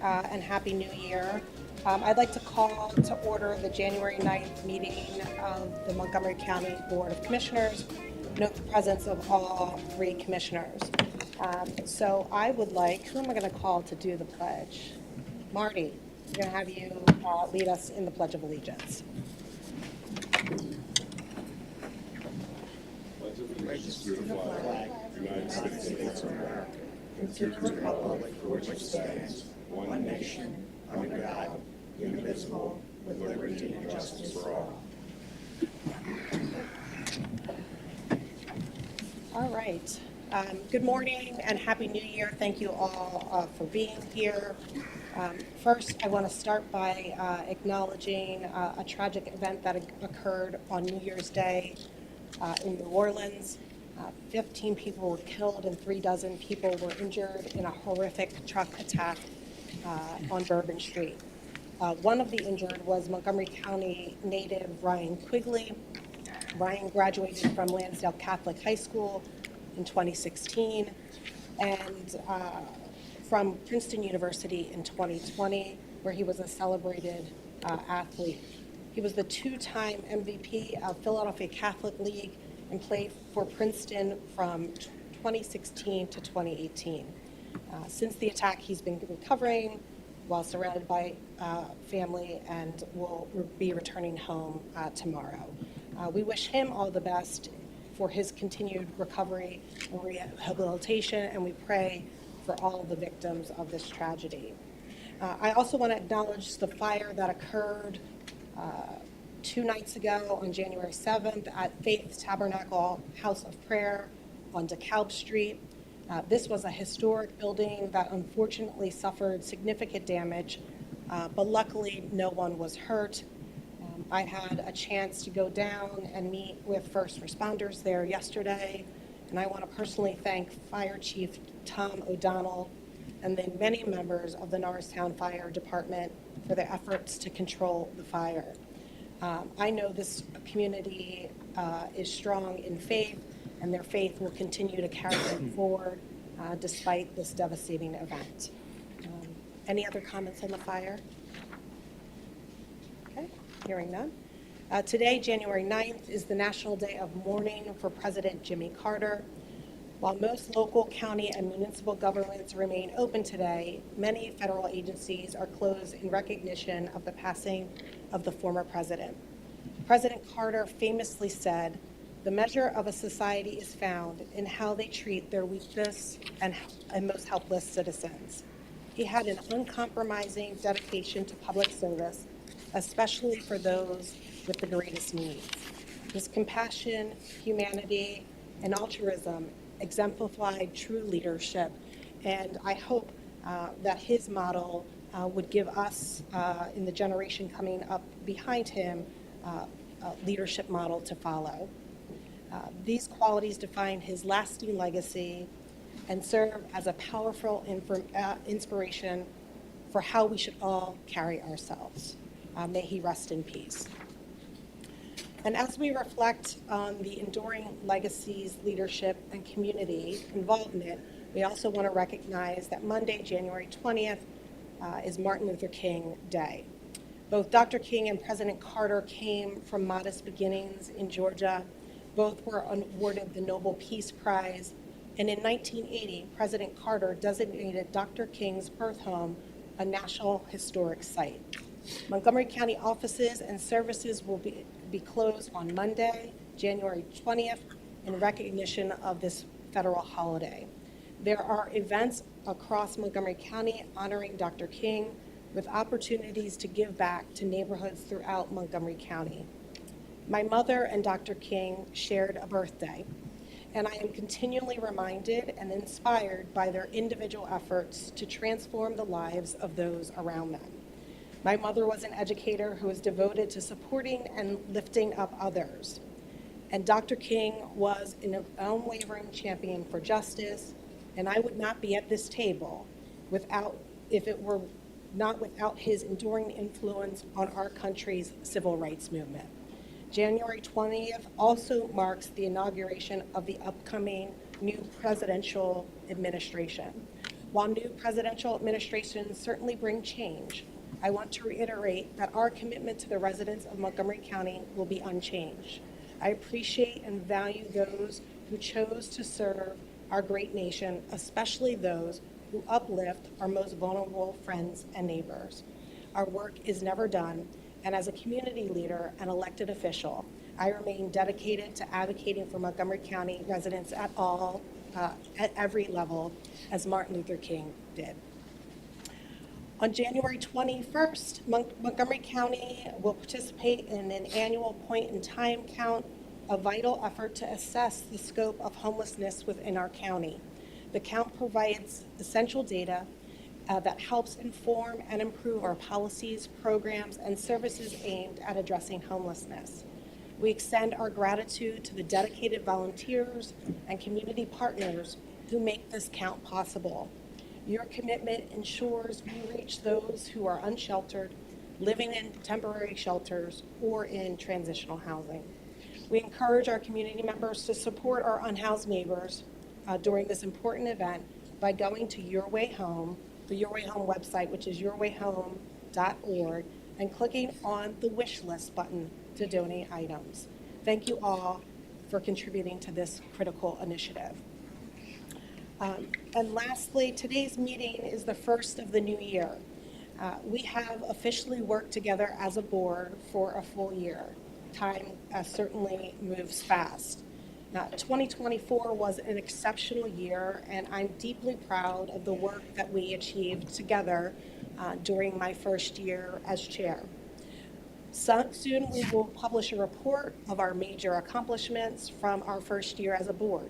and Happy New Year. I'd like to call to order the January 9th meeting of the Montgomery County Board of Commissioners. Note the presence of all three commissioners. So I would like, who am I going to call to do the pledge? Marty, I'm going to have you lead us in the Pledge of Allegiance. Allegiance to the flag, United States of America, and to the republic for which it stands, one nation, under God, indivisible, with liberty and justice for all. All right. Good morning and Happy New Year. Thank you all for being here. First, I want to start by acknowledging a tragic event that occurred on New Year's Day in New Orleans. 15 people were killed and 36 people were injured in a horrific truck attack on Bourbon Street. One of the injured was Montgomery County native Ryan Quigley. Ryan graduated from Lansdale Catholic High School in 2016 and from Princeton University in 2020, where he was a celebrated athlete. He was the two-time MVP of Philadelphia Catholic League and played for Princeton from 2016 to 2018. Since the attack, he's been recovering while surrounded by family and will be returning home tomorrow. We wish him all the best for his continued recovery and rehabilitation, and we pray for all the victims of this tragedy. I also want to acknowledge the fire that occurred 2 nights ago on January 7th at Faith Tabernacle House of Prayer on DeKalb Street. This was a historic building that unfortunately suffered significant damage, but luckily no one was hurt. I had a chance to go down and meet with first responders there yesterday, and I want to personally thank Fire Chief Tom O'Donnell and the many members of the Norristown Fire Department for their efforts to control the fire. I know this community is strong in faith, and their faith will continue to carry them forward despite this devastating event. Any other comments on the fire? Okay, hearing none. Today, January 9th, is the National Day of Mourning for President Jimmy Carter. While most local, county, and municipal governments remain open today, many federal agencies are closed in recognition of the passing of the former president. President Carter famously said, "The measure of a society is found in how they treat their weakest and most helpless citizens." He had an uncompromising dedication to public service, especially for those with the greatest needs. His compassion, humanity, and altruism exemplified true leadership, and I hope that his model would give us, in the generation coming up behind him, a leadership model to follow. These qualities define his lasting legacy and serve as a powerful inspiration for how we should all carry ourselves. May he rest in peace. And as we reflect on the enduring legacies, leadership, and community involvement, we also want to recognize that Monday, January 20th, is Martin Luther King Day. Both Dr. King and President Carter came from modest beginnings in Georgia. Both were awarded the Nobel Peace Prize. And in 1980, President Carter designated Dr. King's birth home a National Historic Site. Montgomery County offices and services will be closed on Monday, January 20th, in recognition of this federal holiday. There are events across Montgomery County honoring Dr. King, with opportunities to give back to neighborhoods throughout Montgomery County. My mother and Dr. King shared a birthday, and I am continually reminded and inspired by their individual efforts to transform the lives of those around them. My mother was an educator who was devoted to supporting and lifting up others. And Dr. King was an unwavering champion for justice, and I would not be at this table if it were not without his enduring influence on our country's civil rights movement. January 20th also marks the inauguration of the upcoming new presidential administration. While new presidential administrations certainly bring change, I want to reiterate that our commitment to the residents of Montgomery County will be unchanged. I appreciate and value those who chose to serve our great nation, especially those who uplift our most vulnerable friends and neighbors. Our work is never done, and as a community leader and elected official, I remain dedicated to advocating for Montgomery County residents at every level, as Martin Luther King did. On January 21st, Montgomery County will participate in an annual point-in-time count, a vital effort to assess the scope of homelessness within our county. The count provides essential data that helps inform and improve our policies, programs, and services aimed at addressing homelessness. We extend our gratitude to the dedicated volunteers and community partners who make this count possible. Your commitment ensures we reach those who are unsheltered, living in temporary shelters, or in transitional housing. We encourage our community members to support our unhoused neighbors during this important event by going to Your Way Home, the Your Way Home website, which is yourwayhome.org, and clicking on the wish list button to donate items. Thank you all for contributing to this critical initiative. And lastly, today's meeting is the first of the new year. We have officially worked together as a board for a full year. Time certainly moves fast. 2024 was an exceptional year, and I'm deeply proud of the work that we achieved together during my first year as chair. Soon we will publish a report of our major accomplishments from our first year as a board.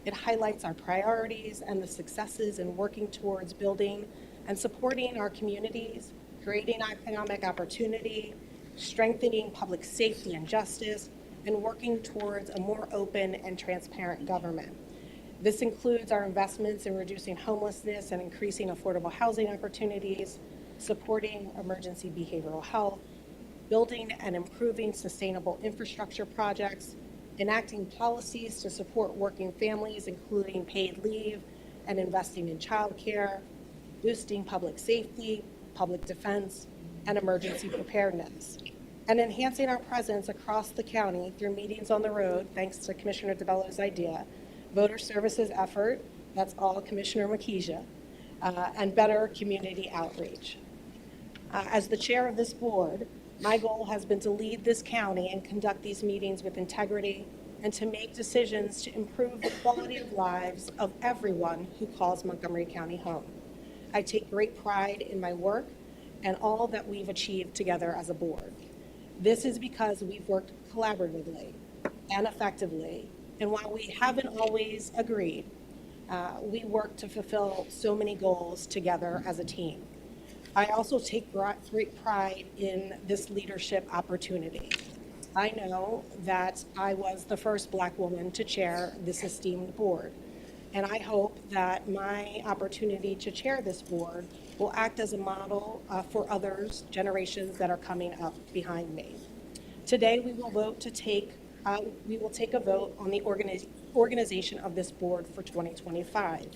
It highlights our priorities and the successes in working towards building and supporting our communities, creating economic opportunity, strengthening public safety and justice, and working towards a more open and transparent government. This includes our investments in reducing homelessness and increasing affordable housing opportunities, supporting emergency behavioral health, building and improving sustainable infrastructure projects, enacting policies to support working families, including paid leave and investing in childcare, boosting public safety, public defense, and emergency preparedness, and enhancing our presence across the county through meetings on the road, thanks to Commissioner DeBello's idea, voter services effort, that's all Commissioner Makija, and better community outreach. As the chair of this board, my goal has been to lead this county and conduct these meetings with integrity and to make decisions to improve the quality of lives of everyone who calls Montgomery County home. I take great pride in my work and all that we've achieved together as a board. This is because we've worked collaboratively and effectively, and while we haven't always agreed, we work to fulfill so many goals together as a team. I also take great pride in this leadership opportunity. I know that I was the first Black woman to chair this esteemed board, and I hope that my opportunity to chair this board will act as a model for others, generations that are coming up behind me. Today, we will take a vote on the organization of this board for 2025.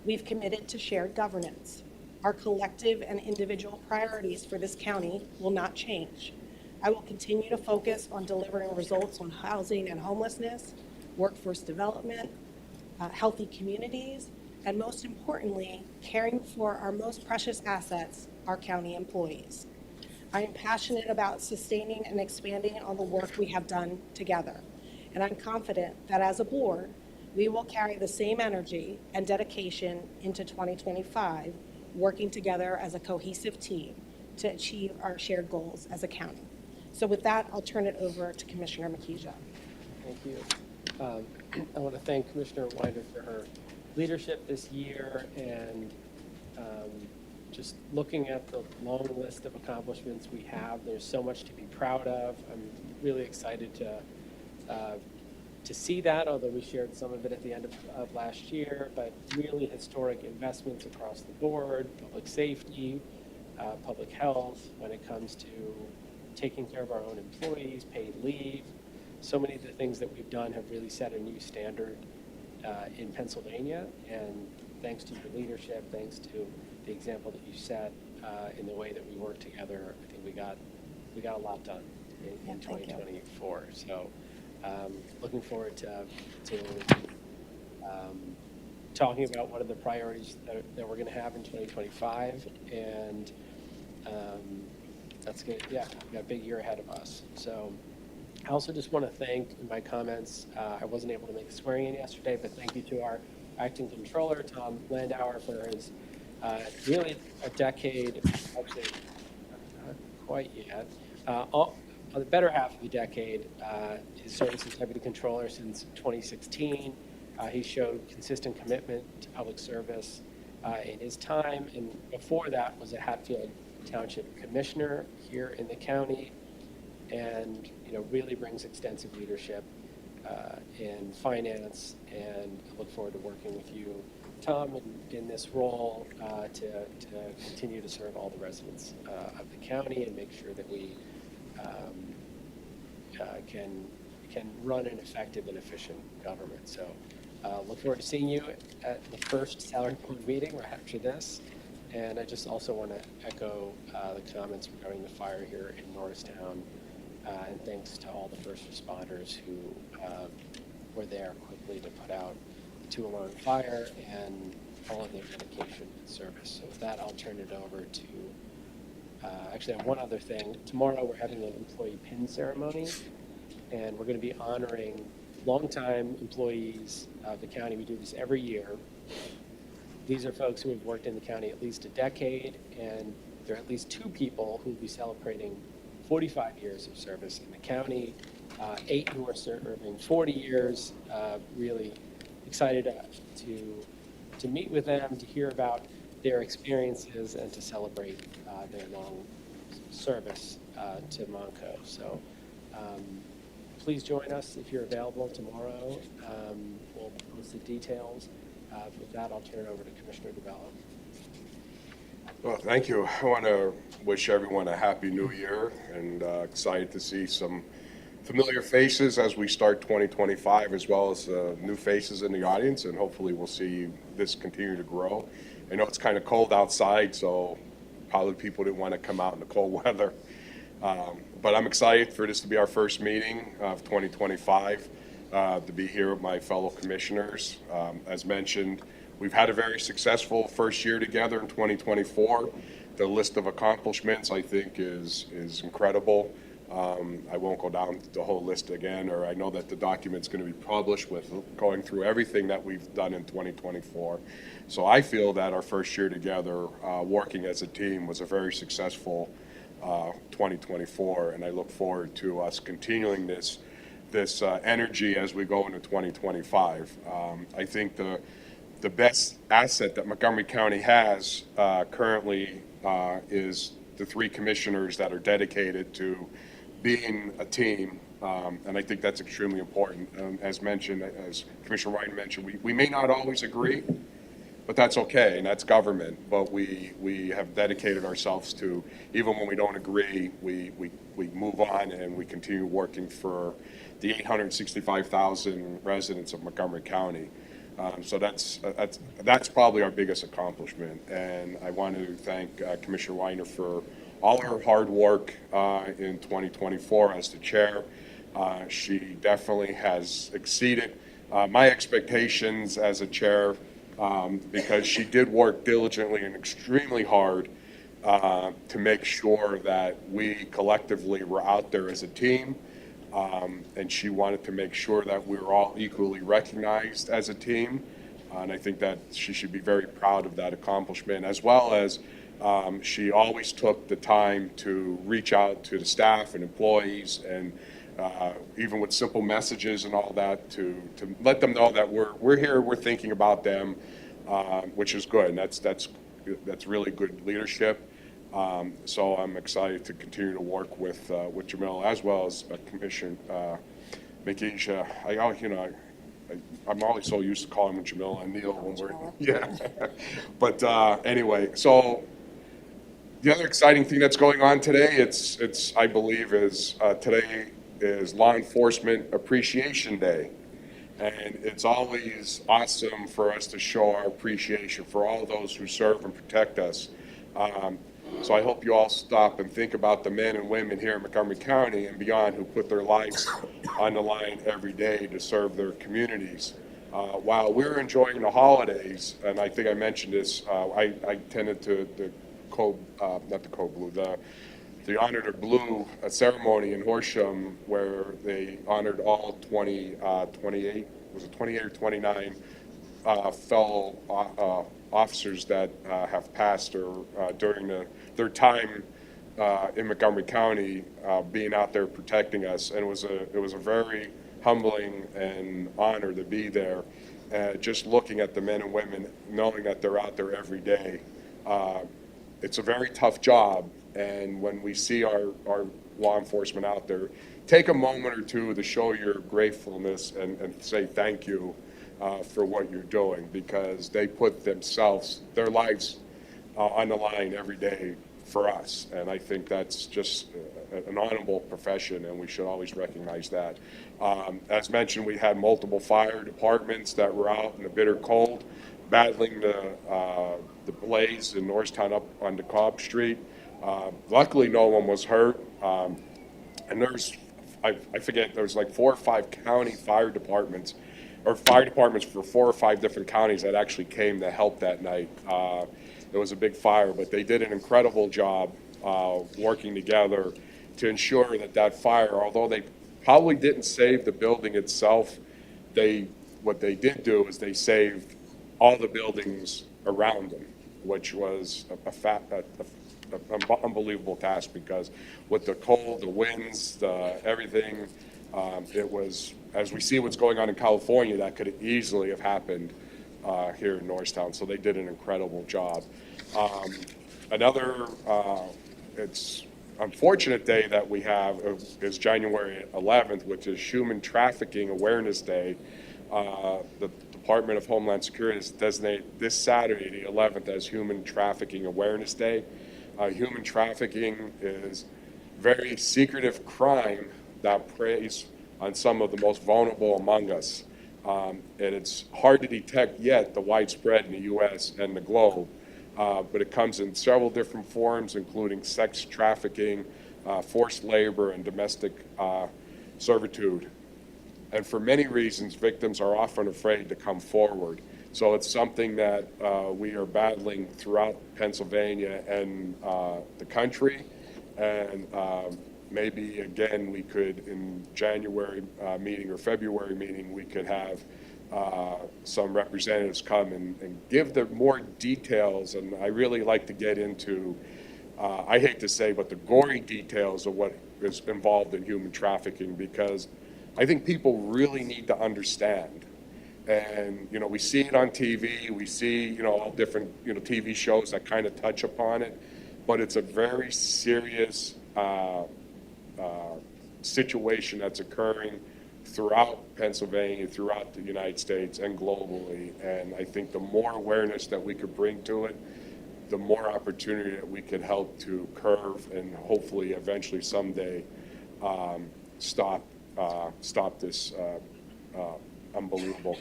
We've committed to shared governance. Our collective and individual priorities for this county will not change. I will continue to focus on delivering results on housing and homelessness, workforce development, healthy communities, and most importantly, caring for our most precious assets, our county employees. I am passionate about sustaining and expanding on the work we have done together, and I'm confident that as a board, we will carry the same energy and dedication into 2025, working together as a cohesive team to achieve our shared goals as a county. So with that, I'll turn it over to Commissioner Makija. Thank you. I want to thank Commissioner Winder for her leadership this year, and just looking at the long list of accomplishments we have, there's so much to be proud of. I'm really excited to see that, although we shared some of it at the end of last year, but really historic investments across the board, public safety, public health, when it comes to taking care of our own employees, paid leave. So many of the things that we've done have really set a new standard in Pennsylvania, and thanks to your leadership, thanks to the example that you set in the way that we work together, I think we got a lot done in Yeah, thank you. 2024. So looking forward to talking about what are the priorities that we're going to have in 2025, and that's good. Yeah, we've got a big year ahead of us. So I also just want to thank, in my comments, I wasn't able to make the swearing in yesterday, but thank you to our acting controller, Tom Landauer, for his really a decade, actually not quite yet, the better half of the decade, his service as deputy controller since 2016. He showed consistent commitment to public service in his time, and before that was a Hatfield Township commissioner here in the county, and really brings extensive leadership in finance. And I look forward to working with you, Tom, in this role to continue to serve all the residents of the county and make sure that we can run an effective and efficient government. So look forward to seeing you at the first salary board meeting right after this. And I just also want to echo the comments regarding the fire here in Norristown. And thanks to all the first responders who were there quickly to put out the 2 alarm fire and all of their dedication and service. So with that, I'll turn it over to, actually I have one other thing. Tomorrow we're having an employee pin ceremony, and we're going to be honoring longtime employees of the county. We do this every year. These are folks who have worked in the county at least a decade, and there are at least 2 people who will be celebrating 45 years of service in the county, 8 who are serving 40 years. Really excited to meet with them, to hear about their experiences, and to celebrate their long service to Monco. So please join us if you're available tomorrow. We'll post the details. With that, I'll turn it over to Commissioner DeBello. Well, thank you. I want to wish everyone a happy new year, and excited to see some familiar faces as we start 2025, as well as new faces in the audience, and hopefully we'll see this continue to grow. I know it's kind of cold outside, so probably people didn't want to come out in the cold weather. But I'm excited for this to be our first meeting of 2025, to be here with my fellow commissioners. As mentioned, we've had a very successful first year together in 2024. The list of accomplishments, I think, is incredible. I won't go down the whole list again, or I know that the document's going to be published with going through everything that we've done in 2024. So I feel that our first year together, working as a team, was a very successful 2024, and I look forward to us continuing this energy as we go into 2025. I think the best asset that Montgomery County has currently is the 3 commissioners that are dedicated to being a team, and I think that's extremely important. As mentioned, as Commissioner Ryan mentioned, we may not always agree, but that's okay, and that's government. But we have dedicated ourselves to, even when we don't agree, we move on and we continue working for the 865,000 residents of Montgomery County. So that's probably our biggest accomplishment, and I want to thank Commissioner Weiner for all her hard work in 2024 as the chair. She definitely has exceeded my expectations as a chair, because she did work diligently and extremely hard to make sure that we collectively were out there as a team. And she wanted to make sure that we were all equally recognized as a team. And I think that she should be very proud of that accomplishment, as well as she always took the time to reach out to the staff and employees, and even with simple messages and all that, to let them know that we're here, we're thinking about them, which is good. And that's really good leadership. So I'm excited to continue to work with Jamil, as well as Commissioner Makisha. I'm always so used to calling him Jamil and Neil when we're But anyway, so the other exciting thing that's going on today, I believe, is today is Law Enforcement Appreciation Day, And it's always awesome for us to show our appreciation for all those who serve and protect us. Um, so I hope you all stop and think about the men and women here in Montgomery County and beyond who put their lives on the line every day to serve their communities. While we're enjoying the holidays, and I think I mentioned this, I attended to the not the Code Blue, the Honor the Blue ceremony in Horsham where they honored all 28, was it 28 or 29 fellow officers that have passed or during their time in Montgomery County, being out there protecting us, and it was a very humbling and honor to be there. Just looking at the men and women, knowing that they're out there every day, it's a very tough job. And when we see our law enforcement out there, take a moment or two to show your gratefulness and say thank you for what you're doing, because they put their lives on the line every day for us. And I think that's just an honorable profession, and we should always recognize that. As mentioned, we had multiple fire departments that were out in the bitter cold, battling the blaze in Norristown up on DeKalb Street. Luckily, no one was hurt. And I forget, there's like 4 or 5 county fire departments, or fire departments for 4 or 5 different counties that actually came to help that night. It was a big fire, but they did an incredible job working together to ensure that fire, although they probably didn't save the building itself, what they did do is they saved all the buildings around them, which was an unbelievable task, because with the cold, the winds, everything, it was, as we see what's going on in California, that could easily have happened here in Norristown. So they did an incredible job. Another, it's unfortunate day that we have is January 11th, which is Human Trafficking Awareness Day. The Department of Homeland Security has designated this Saturday, the 11th, as Human Trafficking Awareness Day. Human trafficking is very secretive crime that preys on some of the most vulnerable among us. And it's hard to detect yet the widespread in the U.S. and the globe, but it comes in several different forms, including sex trafficking, forced labor, and domestic servitude. And for many reasons, victims are often afraid to come forward. So it's something that we are battling throughout Pennsylvania and the country. And maybe, again, we could, in January meeting or February meeting, we could have some representatives come and give the more details. And I really like to get into, I hate to say, but the gory details of what is involved in human trafficking, because I think people really need to understand. And, we see it on TV, we see, all different, TV shows that kind of touch upon it, but it's a very serious situation that's occurring throughout Pennsylvania, throughout the United States, and globally. And I think the more awareness that we could bring to it, the more opportunity that we could help to curb and hopefully eventually someday stop this unbelievable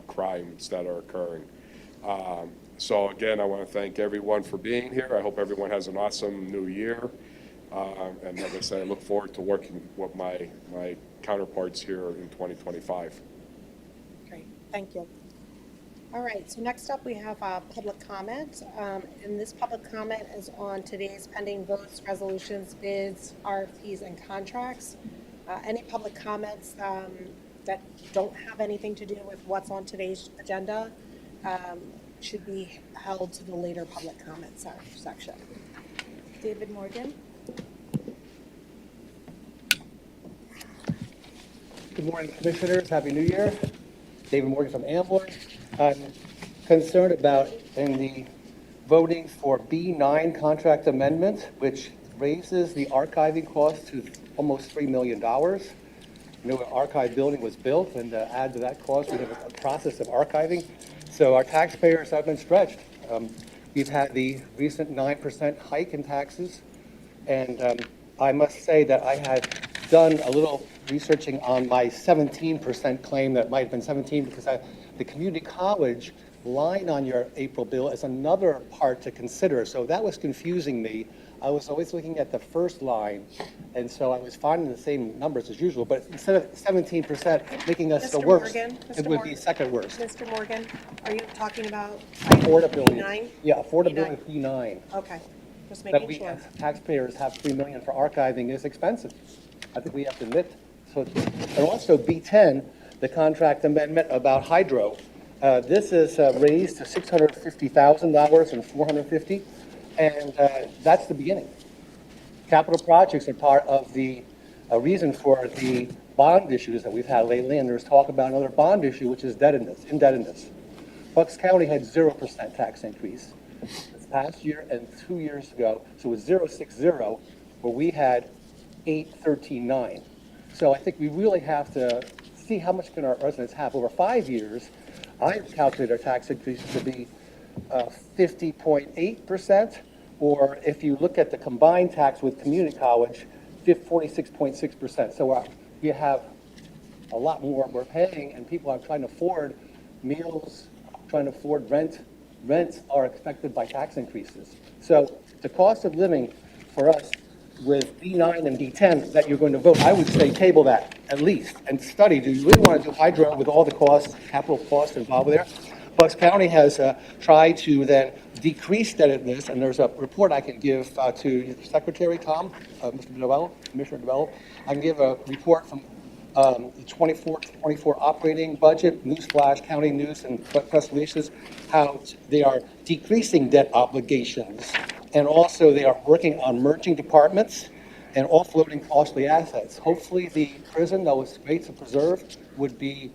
crimes that are occurring. So again, I want to thank everyone for being here. I hope everyone has an awesome new year. And like I said, I look forward to working with my counterparts here in 2025. Great, thank you. All right, so next up we have public comment. And this public comment is on today's pending votes, resolutions, bids, RFPs, and contracts. Any public comments that don't have anything to do with what's on today's agenda should be held to the later public comment section. David Morgan. Good morning, Commissioners. Happy New Year. David Morgan from Ambler. I'm concerned about in the voting for B9 contract amendment, which raises the archiving cost to almost $3 million. An archive building was built, and to add to that cost, we have a process of archiving. So our taxpayers have been stretched. We've had the recent 9% hike in taxes, and I must say that I had done a little researching on my 17% claim that might have been 17 because the community college line on your April bill is another part to consider. So that was confusing me. I was always looking at the first line, and so I was finding the same numbers as usual, but instead of 17% making us the Mr. worst, Morgan, it Mr. would be Morgan. second worst. Mr. Morgan, are you talking about Affordability. B9? Yeah, affordability B9. Okay, just That making we sure. as taxpayers have $3 million for archiving is expensive. I think we have to admit. So, and also B10, the contract amendment about hydro. This is raised to $650,000 and $450, and that's the beginning. Capital projects are part of the reason for the bond issues that we've had lately, and there's talk about another bond issue, which is indebtedness. Bucks County had 0% tax increase this past year and 2 years ago, so it was 060, where we had 813.9. So I think we really have to see how much can our residents have. Over 5 years, I calculated our tax increases to be 50.8%, or if you look at the combined tax with community college, 46.6%. So we have a lot more we're paying, and people are trying to afford meals, trying to afford rent. Rents are expected by tax increases. So the cost of living for us with B9 and B10 that you're going to vote, I would say table that at least and study. Do you really want to do hydro with all the costs, capital costs involved there? Bucks County has tried to then decrease indebtedness, and there's a report I can give to Secretary Tom, Mr. DeBello, Commissioner DeBello. I can give a report from the 24 operating budget, newsflash, county news, and press releases, how they are decreasing debt obligations, and also they are working on merging departments and offloading costly assets. Hopefully, the prison that was great to preserve would be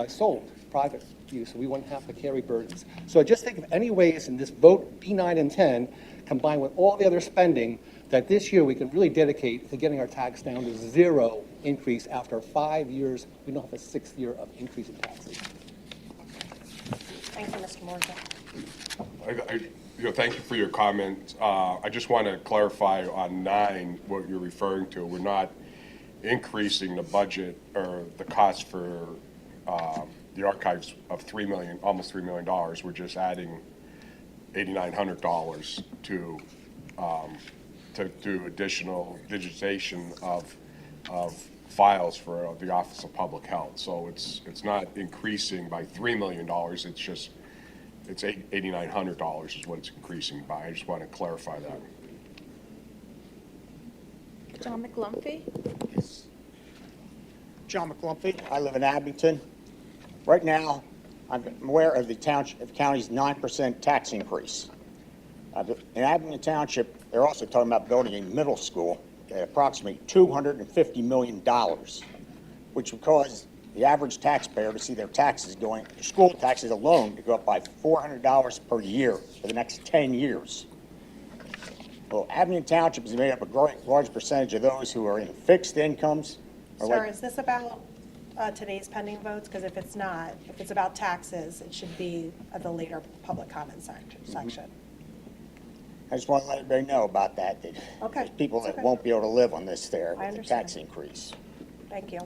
sold private use, so we wouldn't have to carry burdens. So just think of any ways in this vote B9 and 10, combined with all the other spending, that this year we can really dedicate to getting our tax down to 0 increase after 5 years. We don't have a 6th year of increase in taxes. Thank you, Mr. Morgan. Thank you for your comment. I just want to clarify on 9 what you're referring to. We're not increasing the budget or the cost for the archives of almost $3 million. We're just adding $8,900 to do additional digitization of files for the Office of Public Health. So it's not increasing by $3 million. It's just $8,900 is what it's increasing by. I just want to clarify that. John McLumphy. John McLumpy. I live in Abington. Right now, I'm aware of the county's 9% tax increase. In Abington Township, they're also talking about building a middle school at approximately $250 million, which would cause the average taxpayer to see their school taxes alone, to go up by $400 per year for the next 10 years. Well, Abington Township is made up of a large percentage of those who are in fixed incomes. Sir, is this about today's pending votes? Because if it's not, if it's about taxes, it should be at the later public comment section. I just want to let everybody know about that. Okay, There's people that's that okay. won't be able to live on this there I with the understand. tax increase. Thank you.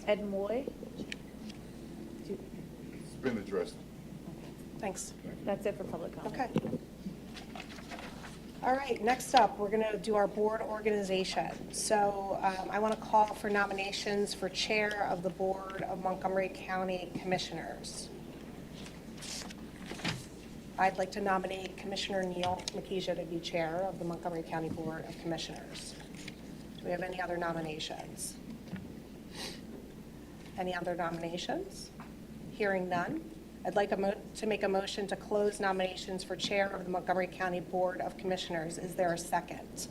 Ed Moy. It's been addressed. Thanks. That's it for public comment. Okay. All right, next up, we're going to do our board organization. So I want to call for nominations for Chair of the Board of Montgomery County Commissioners. I'd like to nominate Commissioner Neil Makija to be Chair of the Montgomery County Board of Commissioners. Do we have any other nominations? Any other nominations? Hearing none. I'd like to make a motion to close nominations for Chair of the Montgomery County Board of Commissioners. Is there a second?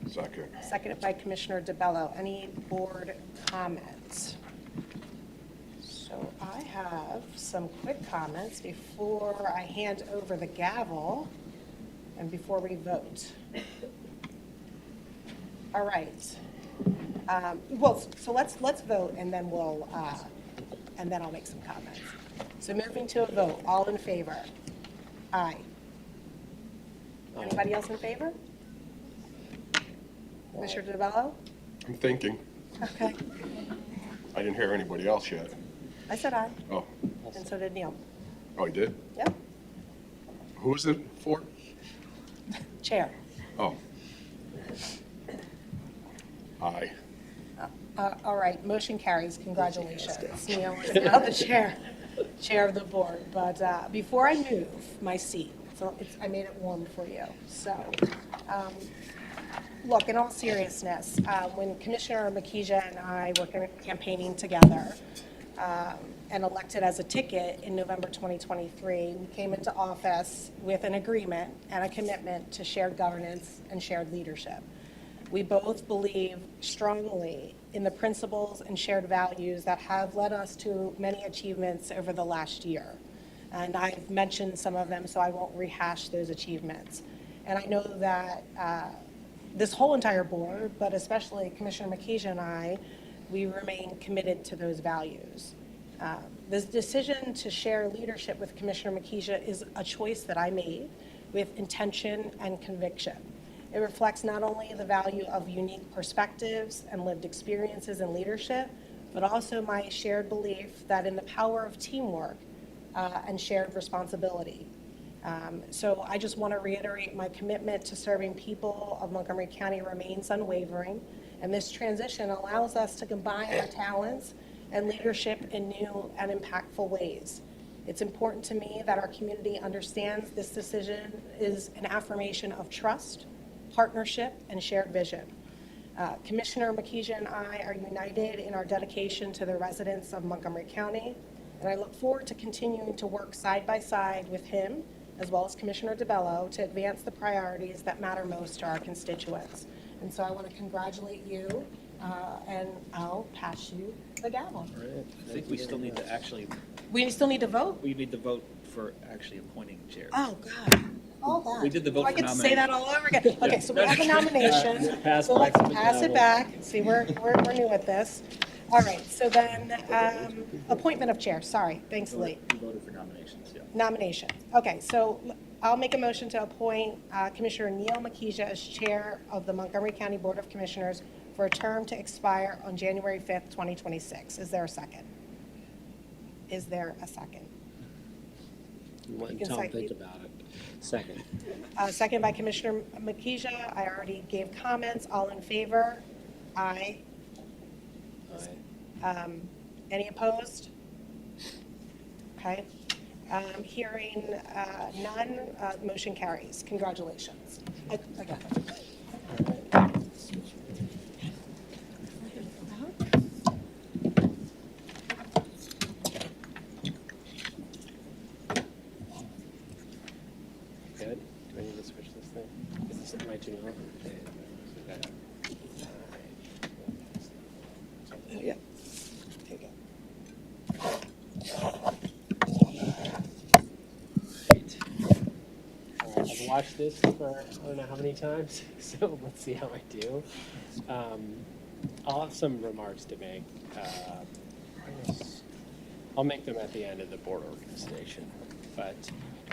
Second. Seconded by Commissioner DeBello. Any board comments? So I have some quick comments before I hand over the gavel and before we vote. All right. Well, so let's vote, and then I'll make some comments. So moving to a vote, all in favor? Aye. Anybody else in favor? Commissioner DeBello? I'm thinking. Okay. I didn't hear anybody else yet. I said aye, Oh, and so did Neil. oh, you did? Yep. Who is it for? Chair. Oh. Aye. All right, motion carries. Congratulations. Neil is now the chair of the board. But before I move my seat, so I made it warm for you. So, look, in all seriousness, when Commissioner Makija and I were campaigning together and elected as a ticket in November 2023, we came into office with an agreement and a commitment to shared governance and shared leadership. We both believe strongly in the principles and shared values that have led us to many achievements over the last year. And I've mentioned some of them, so I won't rehash those achievements. And I know that this whole entire board, but especially Commissioner Makija and I, we remain committed to those values. This decision to share leadership with Commissioner Makija is a choice that I made with intention and conviction. It reflects not only the value of unique perspectives and lived experiences in leadership, but also my shared belief that in the power of teamwork and shared responsibility. So I just want to reiterate my commitment to serving people of Montgomery County remains unwavering, and this transition allows us to combine our talents and leadership in new and impactful ways. It's important to me that our community understands this decision is an affirmation of trust, partnership, and shared vision. Commissioner Makija and I are united in our dedication to the residents of Montgomery County, and I look forward to continuing to work side by side with him, as well as Commissioner DeBello, to advance the priorities that matter most to our constituents. And so I want to congratulate you, and I'll pass you the gavel. I think we still need to actually, We still need to vote? we need to vote for actually appointing chair. Oh, God. All that. We did the vote I for get to say that all over again. Okay, so we have a Yeah. nomination. Pass So let's back the pass it gavel. back. See, we're new at this. All right, so then, appointment of chair, sorry. Thanks, Lee. We voted for nominations, yeah. Nomination. Okay, so I'll make a motion to appoint Commissioner Neil Makija as chair of the Montgomery County Board of Commissioners for a term to expire on January 5th, 2026. Is there a second? Is there a second? Let You can Tom cite- think about it. Second. Second by Commissioner Makija. I already gave comments. All in favor? Aye. Any opposed? Okay. Hearing none, motion carries. Congratulations. Again. Good. Do I need to switch this thing? Is this my Janelle? Yeah. There you go. I've watched this for I don't know how many times, so let's see how I do. I'll have some remarks to make. I'll make them at the end of the board organization. But,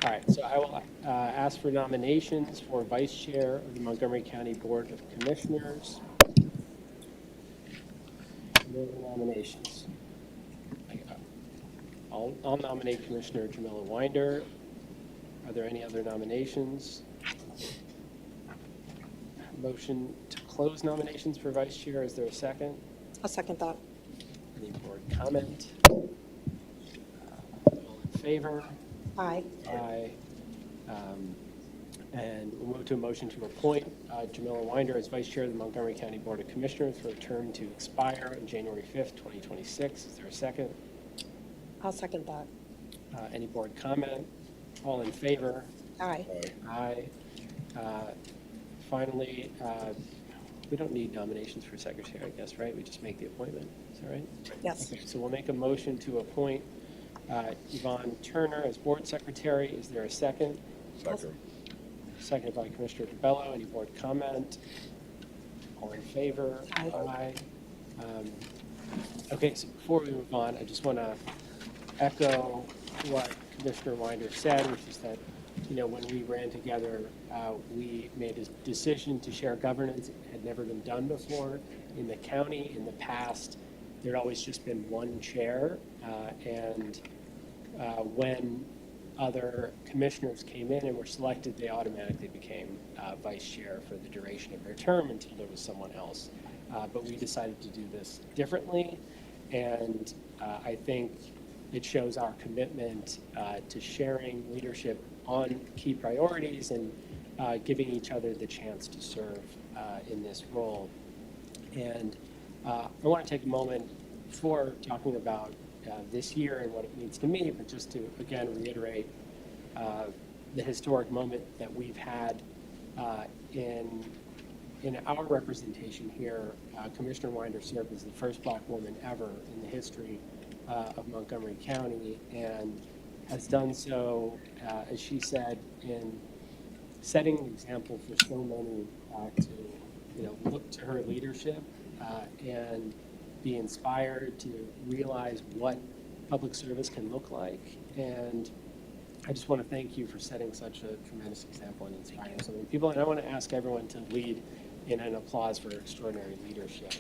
all right, so I will ask for nominations for vice chair of the Montgomery County Board of Commissioners. No nominations. I'll nominate Commissioner Jamila Winder. Are there any other nominations? Motion to close nominations for vice chair. Is there a second? I'll second that. Any board comment? All in favor? Aye. Aye. And we'll move to a motion to appoint Jamila Winder as vice chair of the Montgomery County Board of Commissioners for a term to expire on January 5th, 2026. Is there a second? I'll second that. Any board comment? All in favor? Aye. Aye. Finally, we don't need nominations for secretary, I guess, right? We just make the appointment. Is that right? Yes. Okay, so we'll make a motion to appoint Yvonne Turner as board secretary. Is there a second? Second. Seconded by Commissioner DeBello. Any board comment? All in favor? Aye. Okay, so before we move on, I just want to echo what Commissioner Winder said, which is that when we ran together, we made a decision to share governance. It had never been done before in the county. In the past, there'd always just been one chair, and when other commissioners came in and were selected, they automatically became vice chair for the duration of their term until there was someone else. But we decided to do this differently, and I think it shows our commitment to sharing leadership on key priorities and giving each other the chance to serve in this role. And I want to take a moment before talking about this year and what it means to me, but just to again reiterate the historic moment that we've had in our representation here. Commissioner Winder served as the first Black woman ever in the history of Montgomery County, and has done so, as she said, in setting an example for so many to look to her leadership and be inspired to realize what public service can look like. And I just want to thank you for setting such a tremendous example and inspiring so many people. And I want to ask everyone to lead in an applause for extraordinary leadership.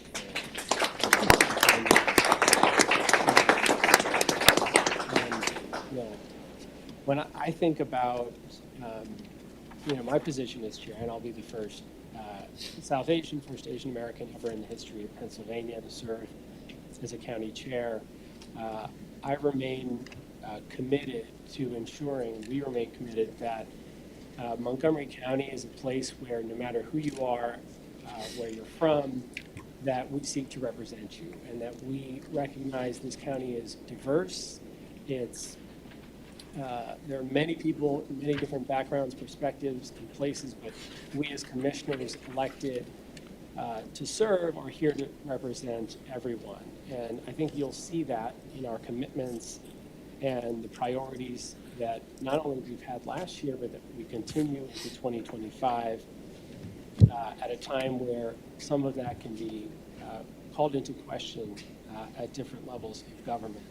When I think about my position as chair, and I'll be the first South Asian, first Asian American ever in the history of Pennsylvania to serve as a county chair, I remain committed to ensuring, we remain committed that Montgomery County is a place where no matter who you are, where you're from, that we seek to represent you, and that we recognize this county is diverse. There are many people, many different backgrounds, perspectives, and places, but we as commissioners elected to serve are here to represent everyone. And I think you'll see that in our commitments and the priorities that not only we've had last year, but that we continue into 2025 at a time where some of that can be called into question at different levels of government.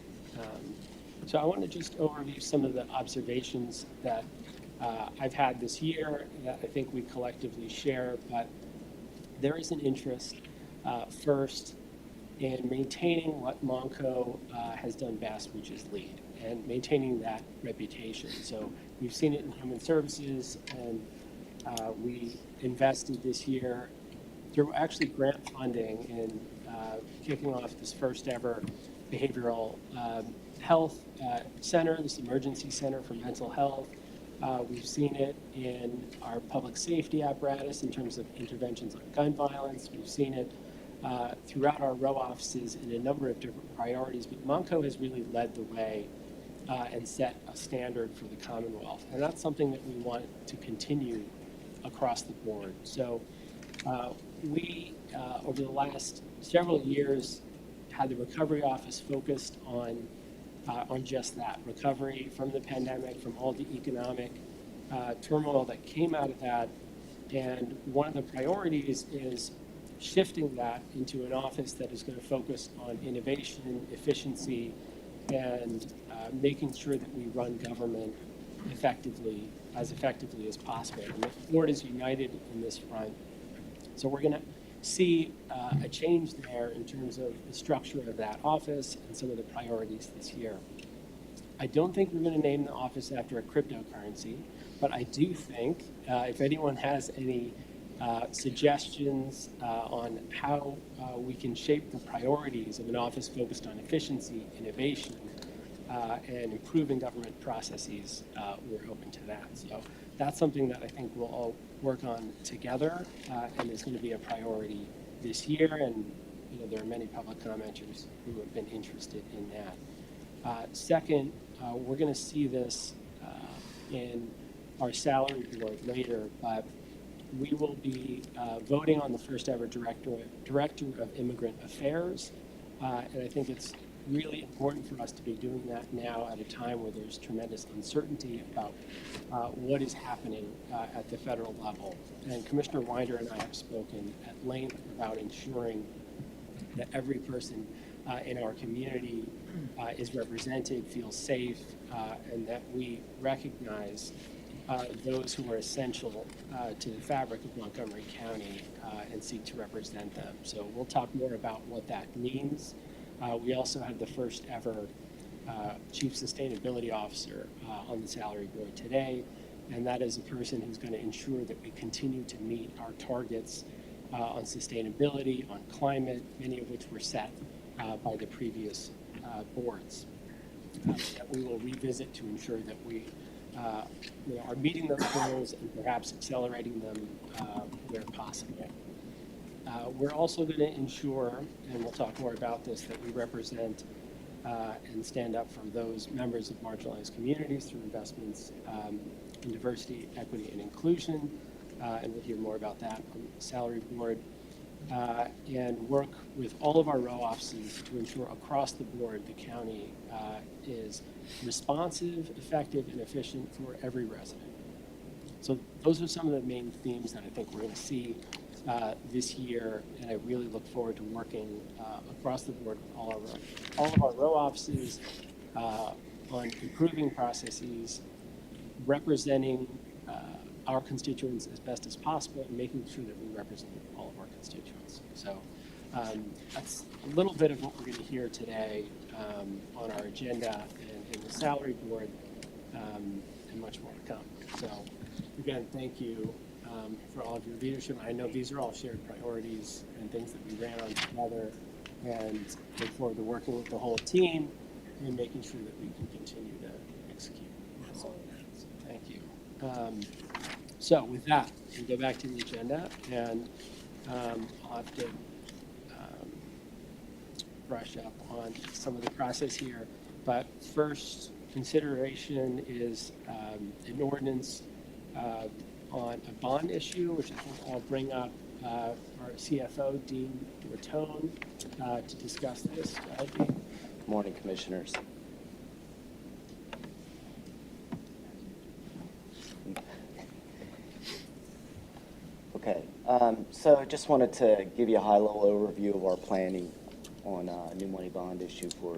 So I want to just overview some of the observations that I've had this year that I think we collectively share, but there is an interest first in maintaining what Monco has done best, which is lead, and maintaining that reputation. So we've seen it in human services, and we invested this year through actually grant funding in kicking off this first ever behavioral health center, this emergency center for mental health. We've seen it in our public safety apparatus in terms of interventions on gun violence. We've seen it throughout our row offices in a number of different priorities, but Monco has really led the way and set a standard for the Commonwealth. And that's something that we want to continue across the board. So we, over the last several years, had the Recovery Office focused on just that, recovery from the pandemic, from all the economic turmoil that came out of that. And one of the priorities is shifting that into an office that is going to focus on innovation, efficiency, and making sure that we run government effectively as possible. And the board is united in this front. So we're going to see a change there in terms of the structure of that office and some of the priorities this year. I don't think we're going to name the office after a cryptocurrency, but I do think if anyone has any suggestions on how we can shape the priorities of an office focused on efficiency, innovation, and improving government processes, we're open to that. So that's something that I think we'll all work on together, and is going to be a priority this year. And there are many public commenters who have been interested in that. Second, we're going to see this in our salary board later, but we will be voting on the first ever director of Immigrant Affairs, and I think it's really important for us to be doing that now at a time where there's tremendous uncertainty about what is happening at the federal level. And Commissioner Winder and I have spoken at length about ensuring that every person in our community is represented, feels safe, and that we recognize those who are essential to the fabric of Montgomery County and seek to represent them. So we'll talk more about what that means. We also have the first ever Chief Sustainability Officer on the salary board today, and that is a person who's going to ensure that we continue to meet our targets on sustainability, on climate, many of which were set by the previous boards. That we will revisit to ensure that we are meeting those goals and perhaps accelerating them where possible. We're also going to ensure, and we'll talk more about this, that we represent and stand up for those members of marginalized communities through investments in diversity, equity, and inclusion. And we'll hear more about that on the salary board. And work with all of our row offices to ensure across the board the county is responsive, effective, and efficient for every resident. So those are some of the main themes that I think we're going to see this year, and I really look forward to working across the board with all of our row offices on improving processes, representing our constituents as best as possible, and making sure that we represent all of our constituents. So that's a little bit of what we're going to hear today on our agenda and in the salary board, and much more to come. So again, thank you for all of your leadership. I know these are all shared priorities and things that we ran on together, and look forward to working with the whole team and making sure that we can continue to execute. So thank you. So with that, we'll go back to the agenda, and I'll have to brush up on some of the process here. But first consideration is an ordinance on a bond issue, which I think I'll bring up our CFO, Dean Rattone, to discuss this. Good morning, Commissioners. Okay, so I just wanted to give you a high-level overview of our planning on a new money bond issue for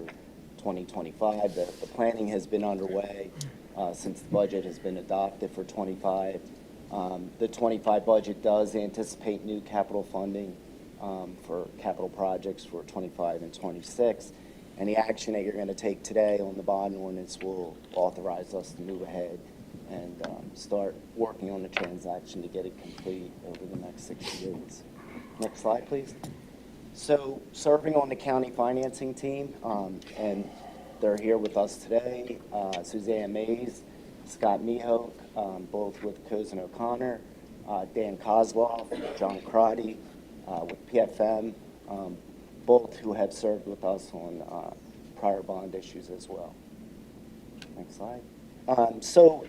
2025. The planning has been underway since the budget has been adopted for 25. The 25 budget does anticipate new capital funding for capital projects for 25 and 26. And the action that you're going to take today on the bond ordinance will authorize us to move ahead and start working on the transaction to get it complete over the next 60 days. Next slide, please. So serving on the county financing team, and they're here with us today, Suzanne Mays, Scott Meehoke, both with Cozen O'Connor, Dan Kozloff, John Crotty, with PFM, both who have served with us on prior bond issues as well. Next slide. So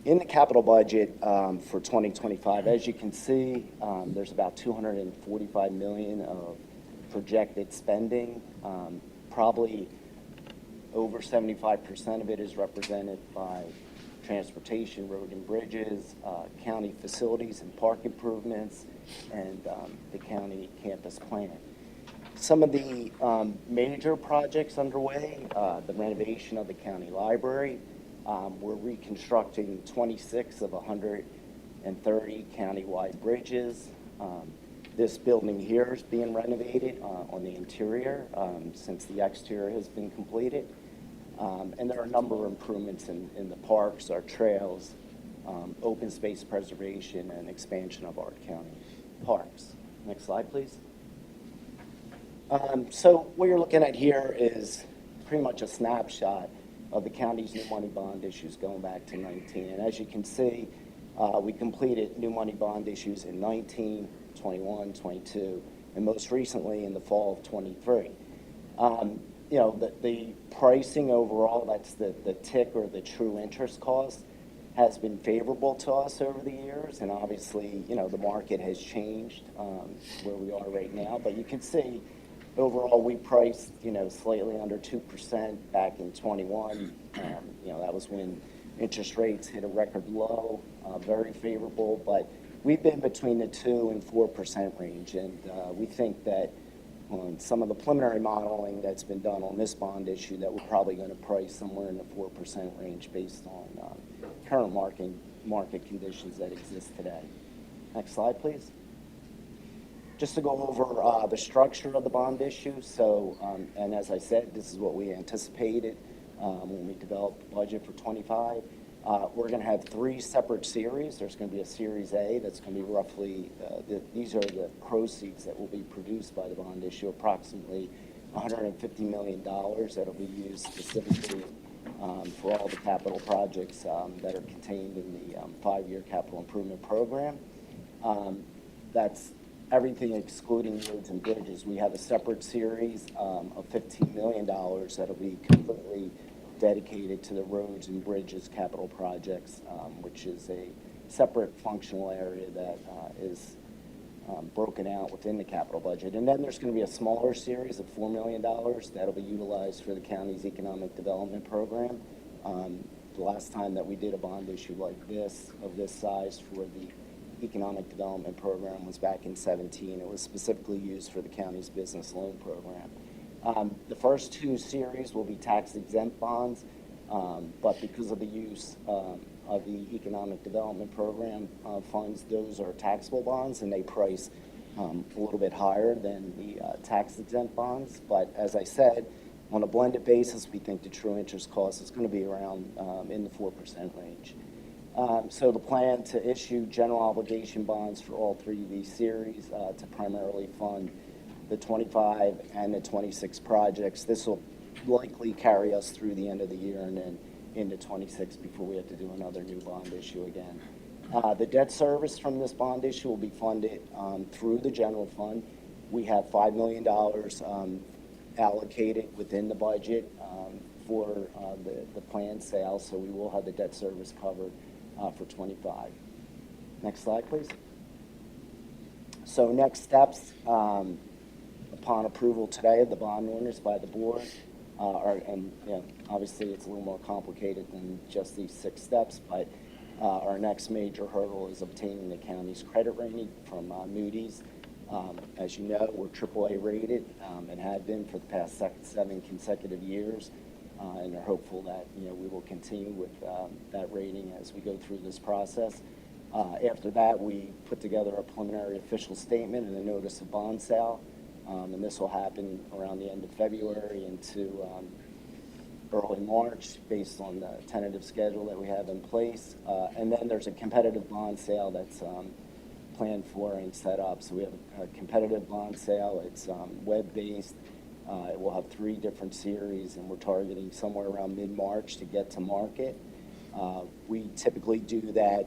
in the capital budget for 2025, as you can see, there's about $245 million of projected spending. Probably over 75% of it is represented by transportation, road and bridges, county facilities and park improvements, and the county campus plan. Some of the major projects underway, the renovation of the county library. We're reconstructing 26 of 130 countywide bridges. This building here is being renovated on the interior since the exterior has been completed. And there are a number of improvements in the parks, our trails, open space preservation, and expansion of our county parks. Next slide, please. So what you're looking at here is pretty much a snapshot of the county's new money bond issues going back to 19. And as you can see, we completed new money bond issues in 19, 21, 22, and most recently in the fall of 23. You know, the pricing overall, that's the TIC or the true interest cost, has been favorable to us over the years. And obviously, you know, the market has changed where we are right now. But you can see overall we priced, you know, slightly under 2% back in 21. You know, that was when interest rates hit a record low, very favorable. But we've been between the 2 and 4% range. And we think that on some of the preliminary modeling that's been done on this bond issue, that we're probably going to price somewhere in the 4% range based on current market conditions that exist today. Next slide, please. Just to go over the structure of the bond issue. So, and as I said, this is what we anticipated when we developed the budget for 25. We're going to have 3 separate series. There's going to be a Series A that's going to be roughly, these are the proceeds that will be produced by the bond issue, approximately $150 million that'll be used specifically for all the capital projects that are contained in the 5-year capital improvement program. That's everything excluding roads and bridges. We have a separate series of $15 million that'll be completely dedicated to the roads and bridges capital projects, which is a separate functional area that is broken out within the capital budget. And then there's going to be a smaller series of $4 million that'll be utilized for the county's economic development program. The last time that we did a bond issue like this, of this size for the economic development program, was back in 17. It was specifically used for the county's business loan program. The first 2 series will be tax exempt bonds, but because of the use of the economic development program funds, those are taxable bonds and they price a little bit higher than the tax exempt bonds. But as I said, on a blended basis, we think the true interest cost is going to be around in the 4% range. So the plan to issue general obligation bonds for all 3 of these series to primarily fund the 25 and the 26 projects. This will likely carry us through the end of the year and then into 26 before we have to do another new bond issue again. The debt service from this bond issue will be funded through the general fund. We have $5 million allocated within the budget for the planned sale, so we will have the debt service covered for 25. Next slide, please. So next steps, upon approval today of the bond orders by the board, and obviously it's a little more complicated than just these 6 steps, but our next major hurdle is obtaining the county's credit rating from Moody's. As you know, we're AAA rated and have been for the past 7 consecutive years, and are hopeful that we will continue with that rating as we go through this process. After that, we put together a preliminary official statement and a notice of bond sale, and this will happen around the end of February into early March based on the tentative schedule that we have in place. And then there's a competitive bond sale that's planned for and set up. So we have a competitive bond sale. It's web-based. It will have 3 different series, and we're targeting somewhere around mid-March to get to market. We typically do that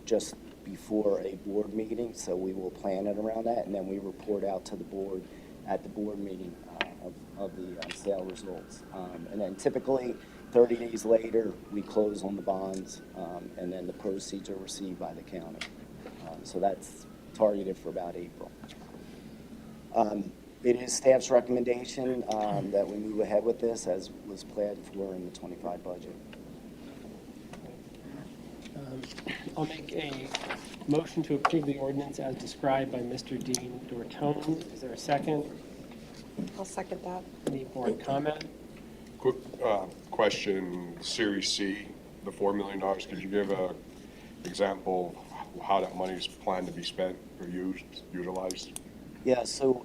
just before a board meeting, so we will plan it around that, and then we report out to the board at the board meeting of the sale results. And then typically 30 days later, we close on the bonds, and then the proceeds are received by the county. So that's targeted for about April. It is staff's recommendation that we move ahead with this as was planned for in the 25 budget. I'll make a motion to approve the ordinance as described by Mr. Dean Dortone. Is there a second? I'll second that. Any board comment? Quick question, Series C, the $4 million, could you give an example of how that money is planned to be spent or utilized? Yeah, so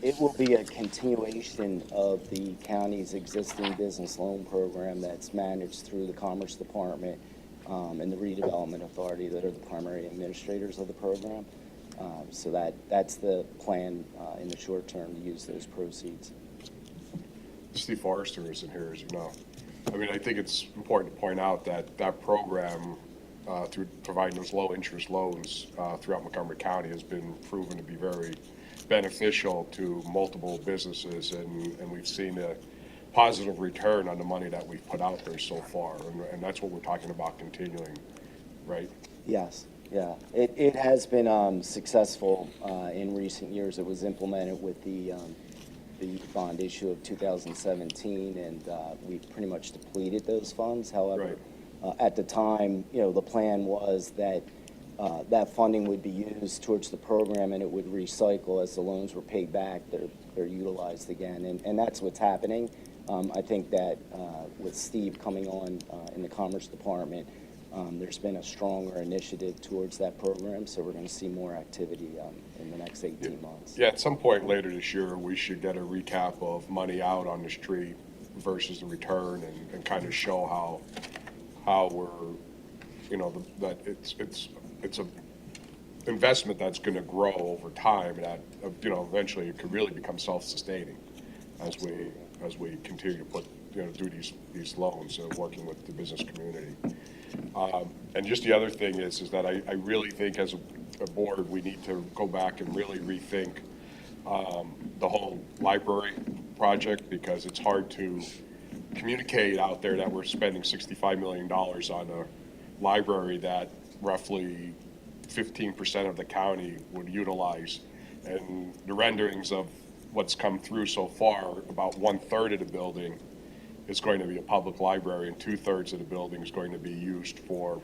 it will be a continuation of the county's existing business loan program that's managed through the Commerce Department and the Redevelopment Authority that are the primary administrators of the program. So that's the plan in the short term to use those proceeds. Steve Forrester isn't here, as you know. I mean, I think it's important to point out that that program, through providing those low-interest loans throughout Montgomery County, has been proven to be very beneficial to multiple businesses, and we've seen a positive return on the money that we've put out there so far, and that's what we're talking about continuing, right? Yes, yeah. It has been successful in recent years. It was implemented with the bond issue of 2017, and we've pretty much depleted those funds. However, at the time, the plan was that that funding would be used towards the program, and it would recycle as the loans were paid back. They're utilized again, and that's what's happening. I think that with Steve coming on in the Commerce Department, There's been a stronger initiative towards that program, so we're going to see more activity in the next 18 months. Yeah, at some point later this year, we should get a recap of money out on the street versus the return and kind of show how we're, that it's a investment that's going to grow over time, and that, eventually it could really become self-sustaining as we continue to put, do these loans, working with the business community. And just the other thing is that I really think as a board, we need to go back and really rethink the whole library project, because it's hard to communicate out there that we're spending $65 million on a library that roughly 15% of the county would utilize. And the renderings of what's come through so far, about 1/3 of the building is going to be a public library, and 2/3 of the building is going to be used for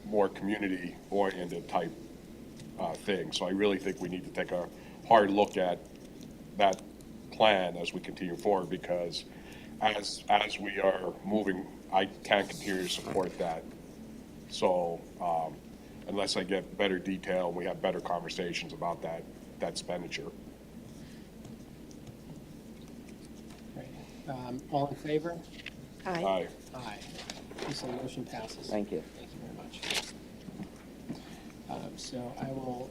more community-oriented type things. So I really think we need to take a hard look at that plan as we continue forward, because as we are moving, I can't continue to support that. So unless I get better detail and we have better conversations about that expenditure. Right. All in favor? Aye. Aye. So motion passes. Thank you. Thank you very much. So I will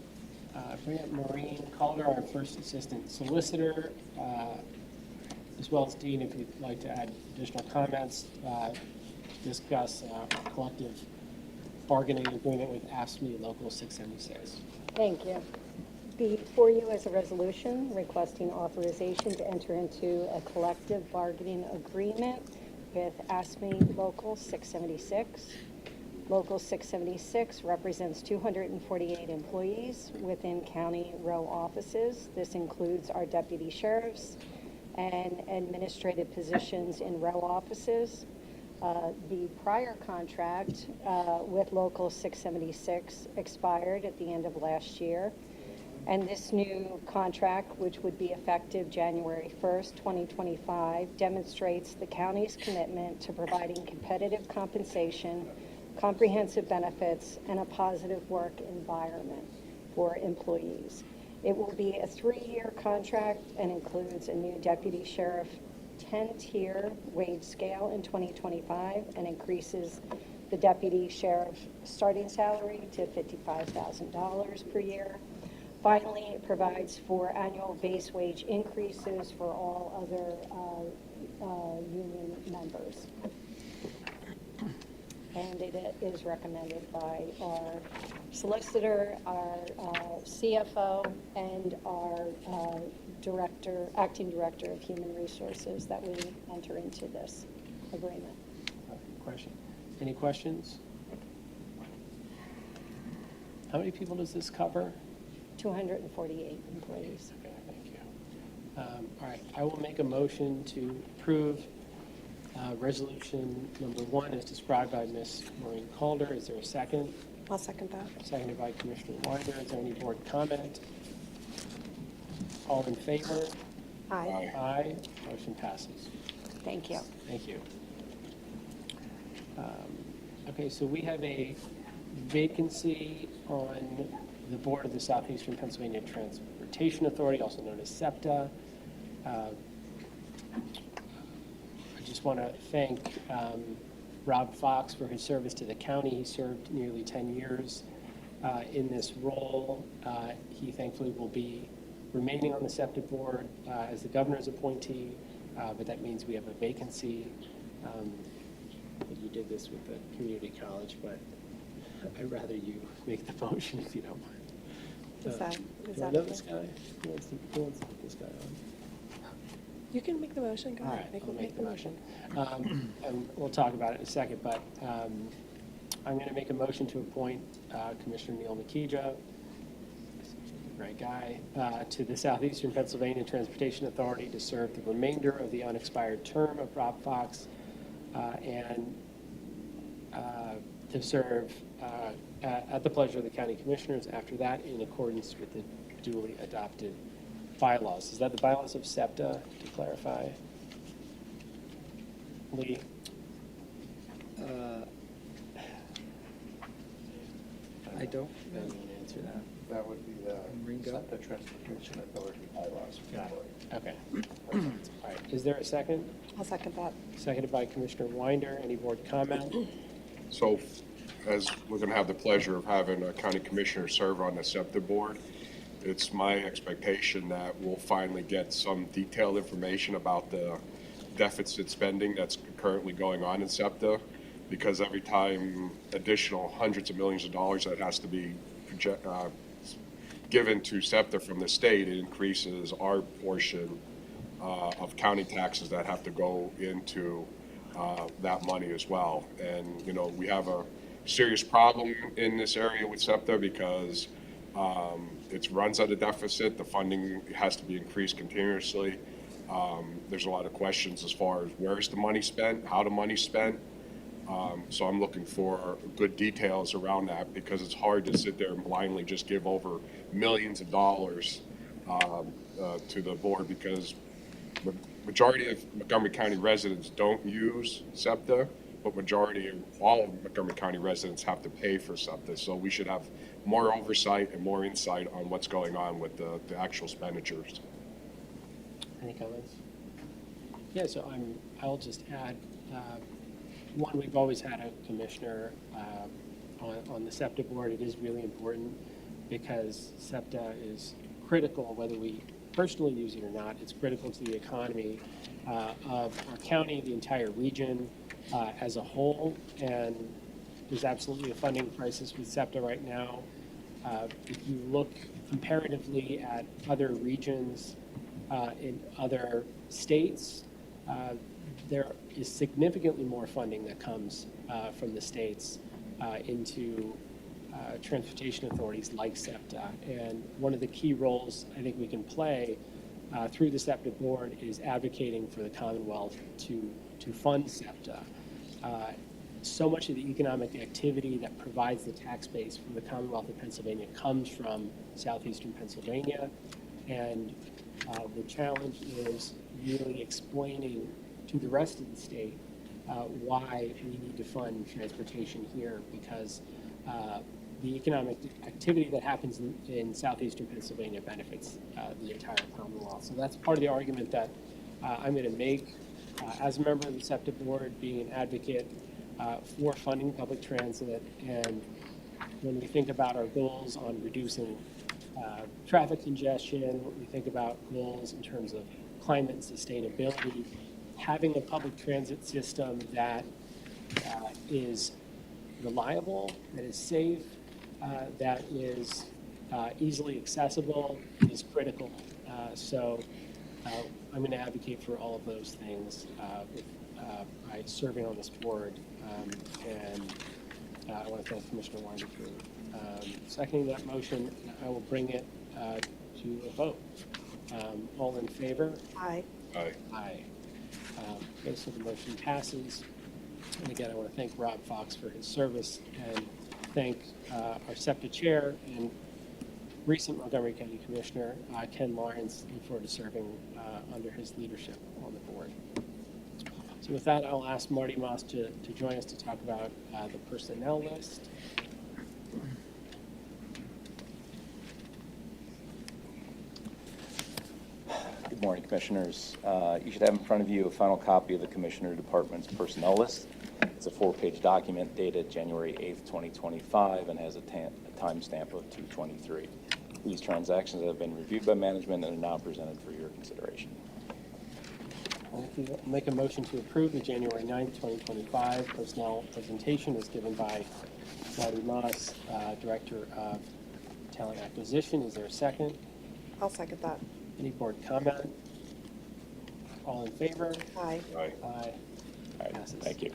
bring up Maureen Calder, our first assistant solicitor, as well as Dean, if you'd like to add additional comments, discuss collective bargaining agreement with AFSCME Local 676. Thank you. Before you is a resolution requesting authorization to enter into a collective bargaining agreement with AFSCME Local 676. Local 676 represents 248 employees within county row offices. This includes our deputy sheriffs and administrative positions in row offices. The prior contract with Local 676 expired at the end of last year, and this new contract, which would be effective January 1st, 2025, demonstrates the county's commitment to providing competitive compensation, comprehensive benefits, and a positive work environment for employees. It will be a 3-year contract and includes a new deputy sheriff 10-tier wage scale in 2025 and increases the deputy sheriff starting salary to $55,000 per year. Finally, it provides for annual base wage increases for all other union members. And it is recommended by our solicitor, our CFO, and our acting director of human resources that we enter into this agreement. Question. Any questions? How many people does this cover? 248 employees. Okay, thank you. All right, I will make a motion to approve resolution number 1 as described by Ms. Maureen Calder. Is there a second? I'll second that. Seconded by Commissioner Winder. Is there any board comment? All in favor? Aye. Aye. Motion passes. Thank you. Thank you. Okay, so we have a vacancy on the board of the Southeastern Pennsylvania Transportation Authority, also known as SEPTA. I just want to thank Rob Fox for his service to the county. He served nearly 10 years in this role. He thankfully will be remaining on the SEPTA board as the governor's appointee, but that means we have a vacancy. You did this with the community college, but I'd rather you make the motion if you don't mind. Is that Do I know this guy? Who wants to put this guy on? You can make the motion. Go All ahead. right, I'll make the motion. And we'll talk about it in a second, but I'm going to make a motion to appoint Commissioner Neil McKeja, right guy, to the Southeastern Pennsylvania Transportation Authority to serve the remainder of the unexpired term of Rob Fox and to serve at the pleasure of the county commissioners after that in accordance with the duly adopted bylaws. Is that the bylaws of SEPTA, to clarify? Lee? I don't know the answer to that. That would be the Ringo? SEPTA Transportation Authority bylaws. Got it. Okay. Perfect. All right. Is there a second? I'll second that. Seconded by Commissioner Winder. Any board comment? So as we're going to have the pleasure of having a county commissioner serve on the SEPTA board, it's my expectation that we'll finally get some detailed information about the deficit spending that's currently going on in SEPTA, because every time additional hundreds of millions of dollars that has to be given to SEPTA from the state, it increases our portion of county taxes that have to go into that money as well. And, you know, we have a serious problem in this area with SEPTA because it runs at a deficit. The funding has to be increased continuously. There's a lot of questions as far as where's the money spent, how the money's spent. So I'm looking for good details around that, because it's hard to sit there and blindly just give over millions of dollars to the board, because the majority of Montgomery County residents don't use SEPTA, but majority of all of Montgomery County residents have to pay for SEPTA. So we should have more oversight and more insight on what's going on with the actual expenditures. Any comments? Yeah, so I'll just add, one, we've always had a commissioner on the SEPTA board. It is really important because SEPTA is critical, whether we personally use it or not. It's critical to the economy of our county, the entire region as a whole. And there's absolutely a funding crisis with SEPTA right now. If you look comparatively at other regions in other states, there is significantly more funding that comes from the states into transportation authorities like SEPTA. And one of the key roles I think we can play through the SEPTA board is advocating for the Commonwealth to fund SEPTA. So much of the economic activity that provides the tax base from the Commonwealth of Pennsylvania comes from southeastern Pennsylvania. And the challenge is really explaining to the rest of the state why we need to fund transportation here, because the economic activity that happens in southeastern Pennsylvania benefits the entire Commonwealth. So that's part of the argument that I'm going to make as a member of the SEPTA board, being an advocate for funding public transit. And when we think about our goals on reducing traffic congestion, when we think about goals in terms of climate and sustainability, having a public transit system that is reliable, that is safe, that is easily accessible is critical. So I'm going to advocate for all of those things by serving on this board. And I want to thank Commissioner Winder for seconding that motion. I will bring it to a vote. All in favor? Aye. Aye. Aye. Okay, so the motion passes. And again, I want to thank Rob Fox for his service and thank our SEPTA chair and recent Montgomery County Commissioner, Ken Lawrence. Look forward to serving under his leadership on the board. So with that, I'll ask Marty Moss to join us to talk about the personnel list. Good morning, Commissioners. You should have in front of you a final copy of the Commissioner Department's personnel list. It's a 4-page document dated January 8th, 2025, and has a timestamp of 2/23. These transactions have been reviewed by management and are now presented for your consideration. Thank you. I'll make a motion to approve the January 9th, 2025 personnel presentation as given by Marty Moss, Director of Talent Acquisition. Is there a second? I'll second that. Any board comment? All in favor? Aye. Aye. Aye. All right, Passes. thank you.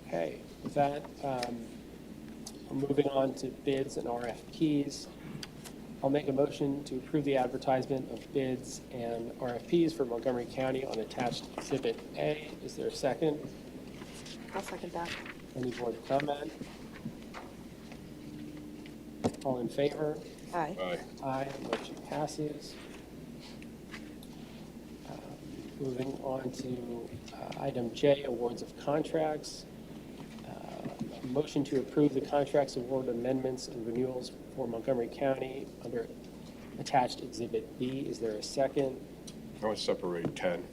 Okay, with that, we're moving on to bids and RFPs. I'll make a motion to approve the advertisement of bids and RFPs for Montgomery County on attached Exhibit A. Is there a second? I'll second that. Any board comment? All in favor? Aye. Aye. Aye, motion passes. Moving on to item J, awards of contracts. motion to approve the contracts, award amendments, and renewals for Montgomery County under attached Exhibit B. Is there a second? I want to separate 10.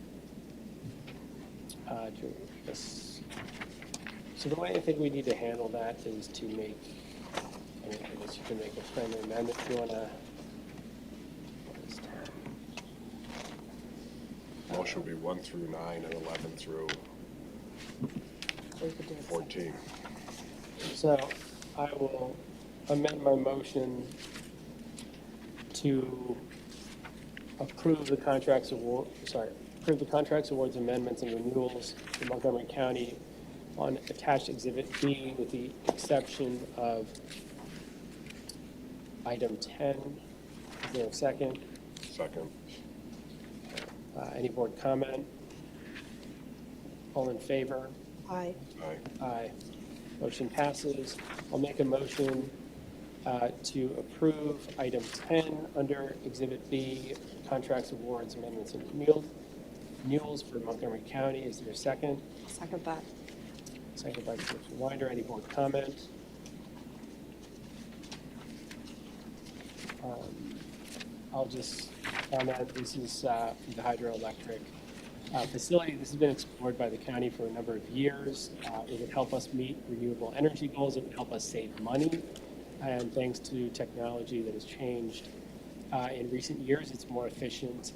Yes. So the way I think we need to handle that is to make, I guess you can make a friendly amendment if you want to. Motion would be 1 through 9 and 11 through We could do it 14. So I will amend my motion to approve the contracts award, approve the contracts, awards, amendments, and renewals in Montgomery County on attached Exhibit B with the exception of item 10. Is there a second? Second. Any board comment? All in favor? Aye. Aye. Aye. Motion passes. I'll make a motion to approve item 10 under Exhibit B, contracts, awards, amendments, and renewals for Montgomery County. Is there a second? Second that. Second by Commissioner Winder. Any board comment? I'll just comment, this is the hydroelectric facility. This has been explored by the county for a number of years. It would help us meet renewable energy goals. It would help us save money. And thanks to technology that has changed in recent years, it's more efficient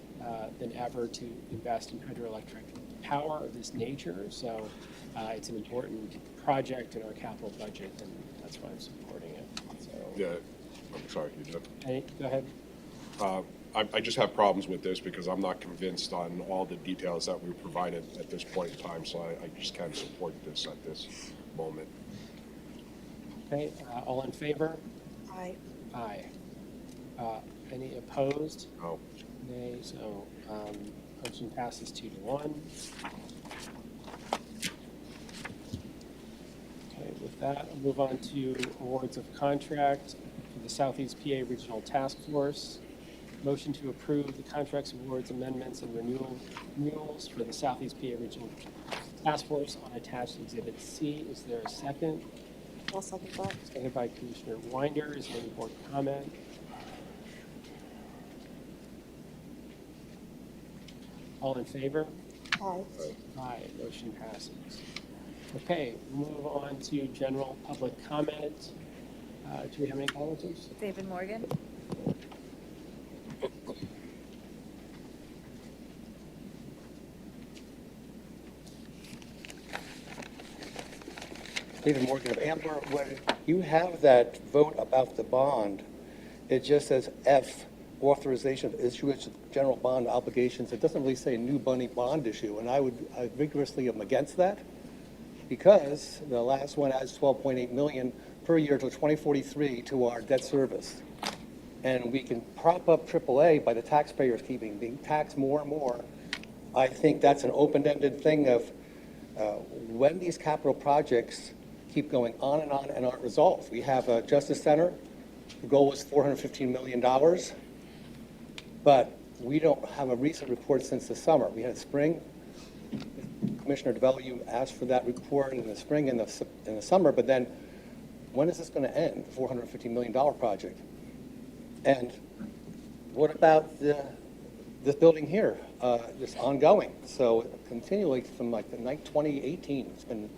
than ever to invest in hydroelectric power of this nature. So it's an important project in our capital budget, and that's why I'm supporting it. So, Yeah, I'm sorry, you did. Go ahead. I just have problems with this because I'm not convinced on all the details that we provided at this point in time, so I just can't support this at this moment. Okay, all in favor? Aye. Aye. Any opposed? No. Nay, so motion passes 2-1. Okay, with that, I'll move on to awards of contract for the Southeast PA Regional Task Force. Motion to approve the contracts, awards, amendments, and renewals for the Southeast PA Regional Task Force on attached Exhibit C. Is there a second? I'll second that. Seconded by Commissioner Winder. Is there any board comment? All in favor? Aye. Aye, motion passes. Okay, we'll move on to general public comment. Do we have any comments? David Morgan. David Morgan of Ambler, when you have that vote about the bond, it just says F, authorization of issuance of general bond obligations. It doesn't really say new money bond issue, and I vigorously am against that because the last one adds 12.8 million per year till 2043 to our debt service. And we can prop up AAA by the taxpayers being taxed more and more. I think that's an open-ended thing of when these capital projects keep going on and aren't resolved. We have a Justice Center. The goal was $415 million, but we don't have a recent report since the summer. We had a spring. Commissioner DeVello, you asked for that report in the spring and in the summer, but then when is this going to end, the $450 million project? And what about this building here, this ongoing? So continually from like the 2018, it's been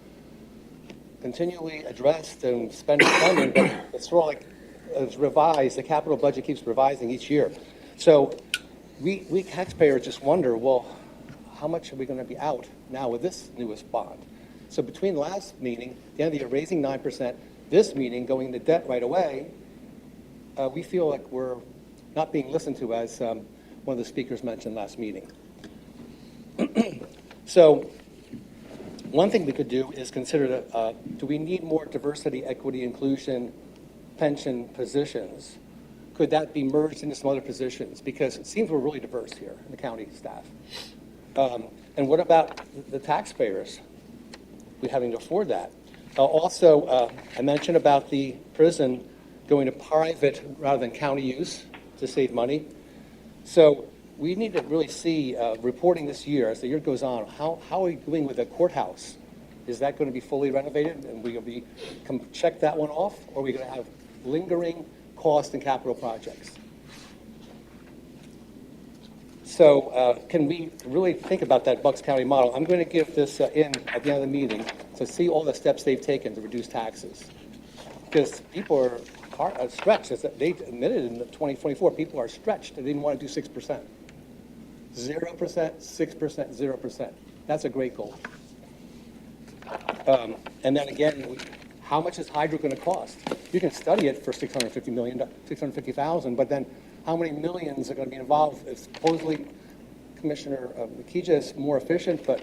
continually addressed and spending funding, but it's sort of like it's revised. The capital budget keeps revising each year. So we taxpayers just wonder, well, how much are we going to be out now with this newest bond? So between the last meeting, the end of the year, raising 9%, this meeting going into debt right away, we feel like we're not being listened to, as one of the speakers mentioned last meeting. So one thing we could do is consider, do we need more diversity, equity, inclusion, pension positions? Could that be merged into some other positions? Because it seems we're really diverse here in the county staff. And what about the taxpayers? We having to afford that. Also, I mentioned about the prison going to private rather than county use to save money. So we need to really see reporting this year, as the year goes on, how are we doing with the courthouse? Is that going to be fully renovated and we're going to check that one off? Or are we going to have lingering cost and capital projects? So can we really think about that Bucks County model? I'm going to give this in at the end of the meeting to see all the steps they've taken to reduce taxes. Because people are stretched. As they admitted in 2024, people are stretched. They didn't want to do 6%. 0%, 6%, 0%. That's a great goal. And then again, how much is hydro going to cost? You can study it for $650,000, but then how many millions are going to be involved? Supposedly, Commissioner Makija is more efficient, but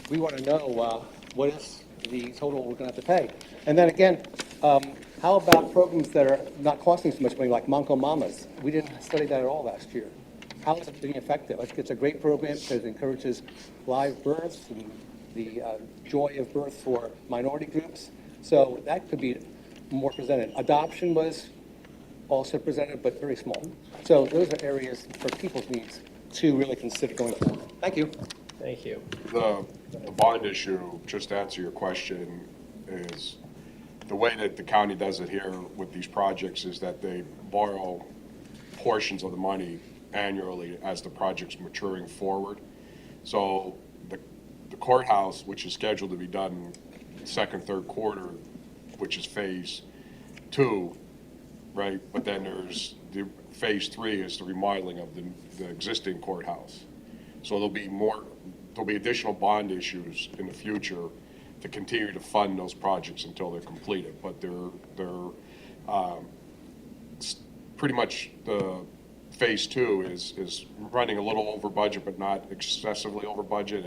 we want to know what is the total we're going to have to pay. And then again, how about programs that are not costing so much money, like Monco Mamas? We didn't study that at all last year. How is it being effective? I think it's a great program because it encourages live births and the joy of birth for minority groups. So that could be more presented. Adoption was also presented, but very small. So those are areas for people's needs to really consider going forward. Thank you. Thank you. The bond issue, just to answer your question, is the way that the county does it here with these projects is that they borrow portions of the money annually as the project's maturing forward. So the courthouse, which is scheduled to be done second, third quarter, which is phase 2, right? But then there's the phase 3 is the remodeling of the existing courthouse. So there'll be additional bond issues in the future to continue to fund those projects until they're completed. But they're pretty much the phase 2 is running a little over budget, but not excessively over budget.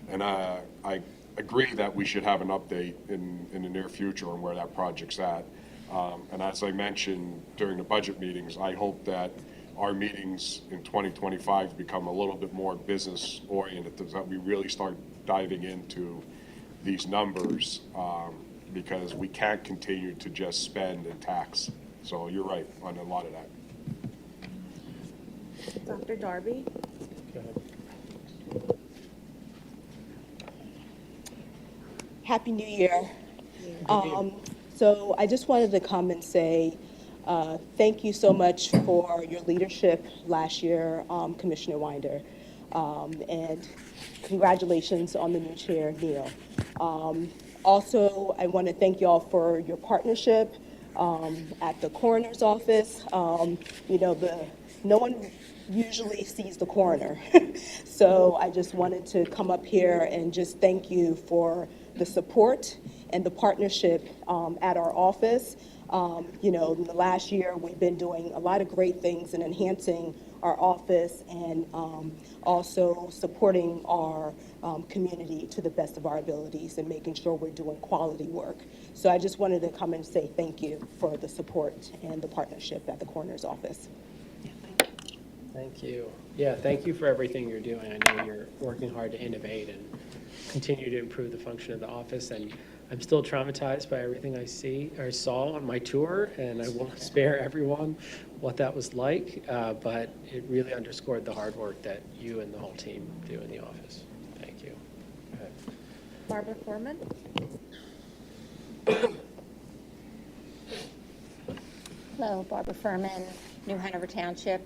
And I agree that we should have an update in the near future on where that project's at. And as I mentioned during the budget meetings, I hope that our meetings in 2025 become a little bit more business oriented, that we really start diving into these numbers, because we can't continue to just spend and tax. So you're right on a lot of that. Dr. Darby? Go ahead. Happy New Year. So I just wanted to come and say thank you so much for your leadership last year, Commissioner Winder. And congratulations on the new chair, Neil. Also, I want to thank you all for your partnership at the coroner's office. No one usually sees the coroner. So I just wanted to come up here and just thank you for the support and the partnership at our office. In the last year, we've been doing a lot of great things and enhancing our office and also supporting our community to the best of our abilities and making sure we're doing quality work. So I just wanted to come and say thank you for the support and the partnership at the coroner's office. Thank you. Yeah, thank you for everything you're doing. I know you're working hard to innovate and continue to improve the function of the office. And I'm still traumatized by everything I saw on my tour, and I won't spare everyone what that was like. But it really underscored the hard work that you and the whole team do in the office. Thank you. Go ahead. Barbara Foreman? Hello, Barbara Furman, New Hanover Township.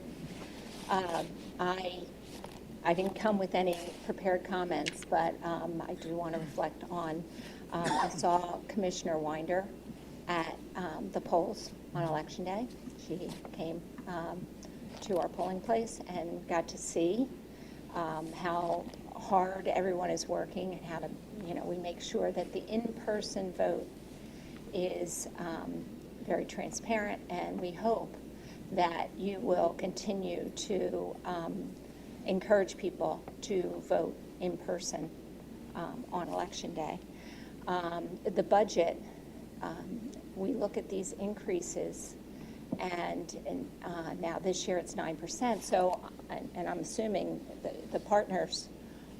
I didn't come with any prepared comments, but I do want to reflect on, I saw Commissioner Winder at the polls on Election Day. She came to our polling place and got to see how hard everyone is working and how to, we make sure that the in-person vote is very transparent, and we hope that you will continue to encourage people to vote in person on Election Day. The budget, we look at these increases, and now this year it's 9%. So, and I'm assuming the partners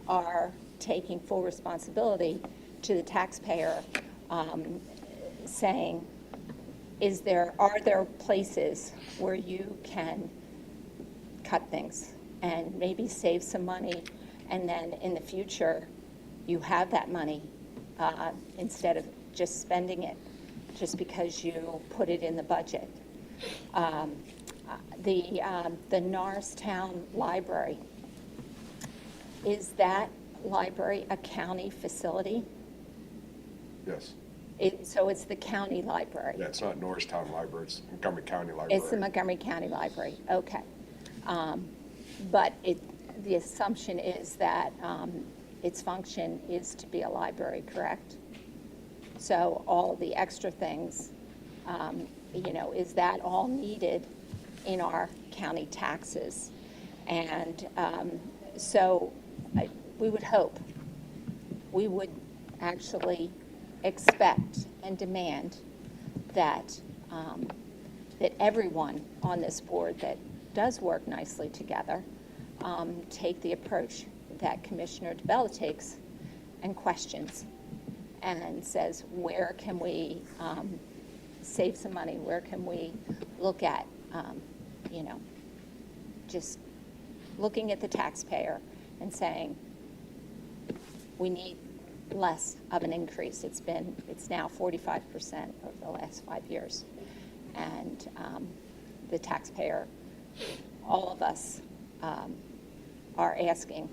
are taking full responsibility to the taxpayer, saying, are there places where you can cut things and maybe save some money, and then in the future you have that money instead of just spending it just because you put it in the budget. The Norristown Library, is that library a county facility? Yes. So it's the county library? Yeah, it's not Norristown Library, it's Montgomery County Library. It's the Montgomery County Library, okay. But the assumption is that its function is to be a library, correct? So all of the extra things, is that all needed in our county taxes? And so we would hope, we would actually expect and demand that that everyone on this board that does work nicely together take the approach that Commissioner DeBella takes and questions and says, where can we save some money? Where can we look at, just looking at the taxpayer and saying, we need less of an increase. It's now 45% over the last 5 years. And the taxpayer, all of us are asking,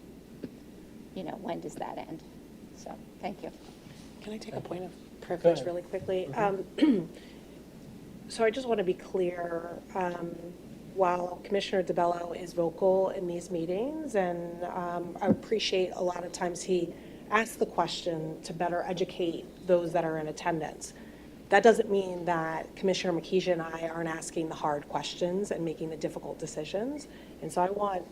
when does that end? So, thank you. Can I take a point of privilege really quickly? So I just want to be clear, while Commissioner DeBello is vocal in these meetings, and I appreciate a lot of times he asks the question to better educate those that are in attendance. That doesn't mean that Commissioner McKeisha and I aren't asking the hard questions and making the difficult decisions. And so I want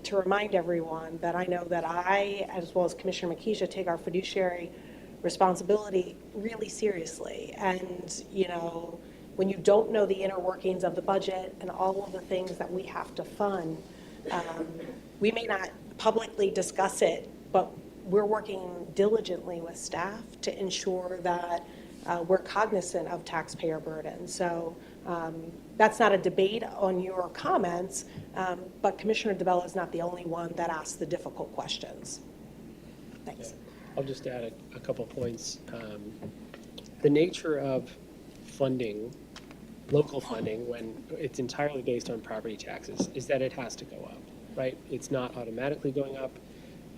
to remind everyone that I know that I, as well as Commissioner McKeisha, take our fiduciary responsibility really seriously. And, when you don't know the inner workings of the budget and all of the things that we have to fund, we may not publicly discuss it, but we're working diligently with staff to ensure that we're cognizant of taxpayer burden. So that's not a debate on your comments, but Commissioner DeBella is not the only one that asks the difficult questions. Thanks. I'll just add a couple points. The nature of funding, local funding, when it's entirely based on property taxes, is that it has to go up, right? It's not automatically going up,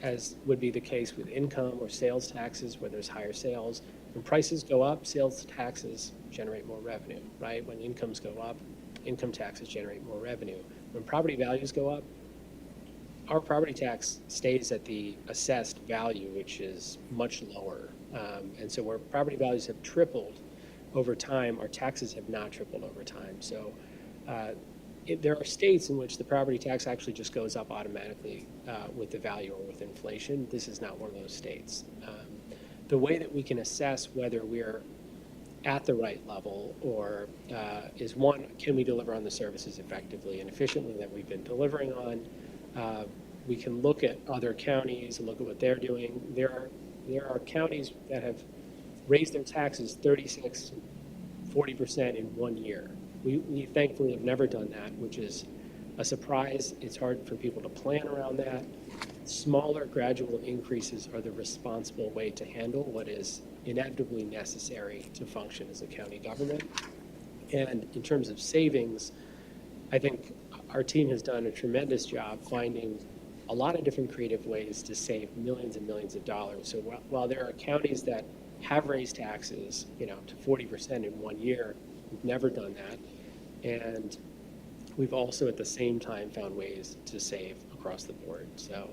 as would be the case with income or sales taxes where there's higher sales. When prices go up, sales taxes generate more revenue, right? When incomes go up, income taxes generate more revenue. When property values go up, our property tax stays at the assessed value, which is much lower. And so where property values have tripled over time, our taxes have not tripled over time. So there are states in which the property tax actually just goes up automatically with the value or with inflation. This is not one of those states. The way that we can assess whether we're at the right level or is one, can we deliver on the services effectively and efficiently that we've been delivering on? We can look at other counties and look at what they're doing. There are counties that have raised their taxes 36, 40% in 1 year. We thankfully have never done that, which is a surprise. It's hard for people to plan around that. Smaller gradual increases are the responsible way to handle what is inevitably necessary to function as a county government. And in terms of savings, I think our team has done a tremendous job finding a lot of different creative ways to save millions and millions of dollars. So while there are counties that have raised taxes, to 40% in 1 year, we've never done that. And we've also at the same time found ways to save across the board. So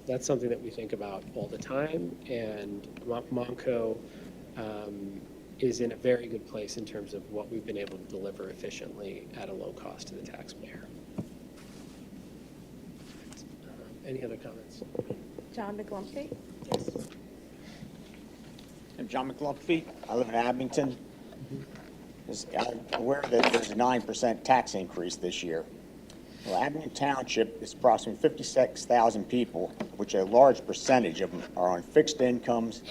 that's something that we think about all the time. And Monco is in a very good place in terms of what we've been able to deliver efficiently at a low cost to the taxpayer. Any other comments? John McGlumpy? I'm John McLumpy. I live in Abington. I'm aware that there's a 9% tax increase this year. Well, Abington Township is approximately 56,000 people, which a large percentage of them are on fixed incomes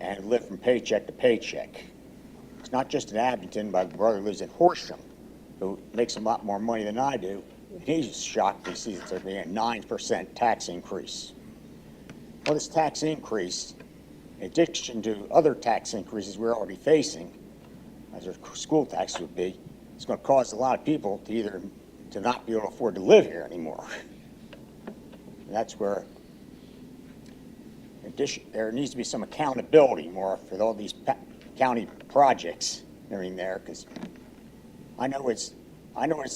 and live from paycheck to paycheck. It's not just in Abington. My brother lives in Horsham, who makes a lot more money than I do. He's shocked to see that there's a 9% tax increase. Well, this tax increase in addition to other tax increases we're already facing, as our school taxes would be, it's going to cause a lot of people to not be able to afford to live here anymore. And that's where, in addition, there needs to be some accountability more for all these county projects and everything there, because I know it's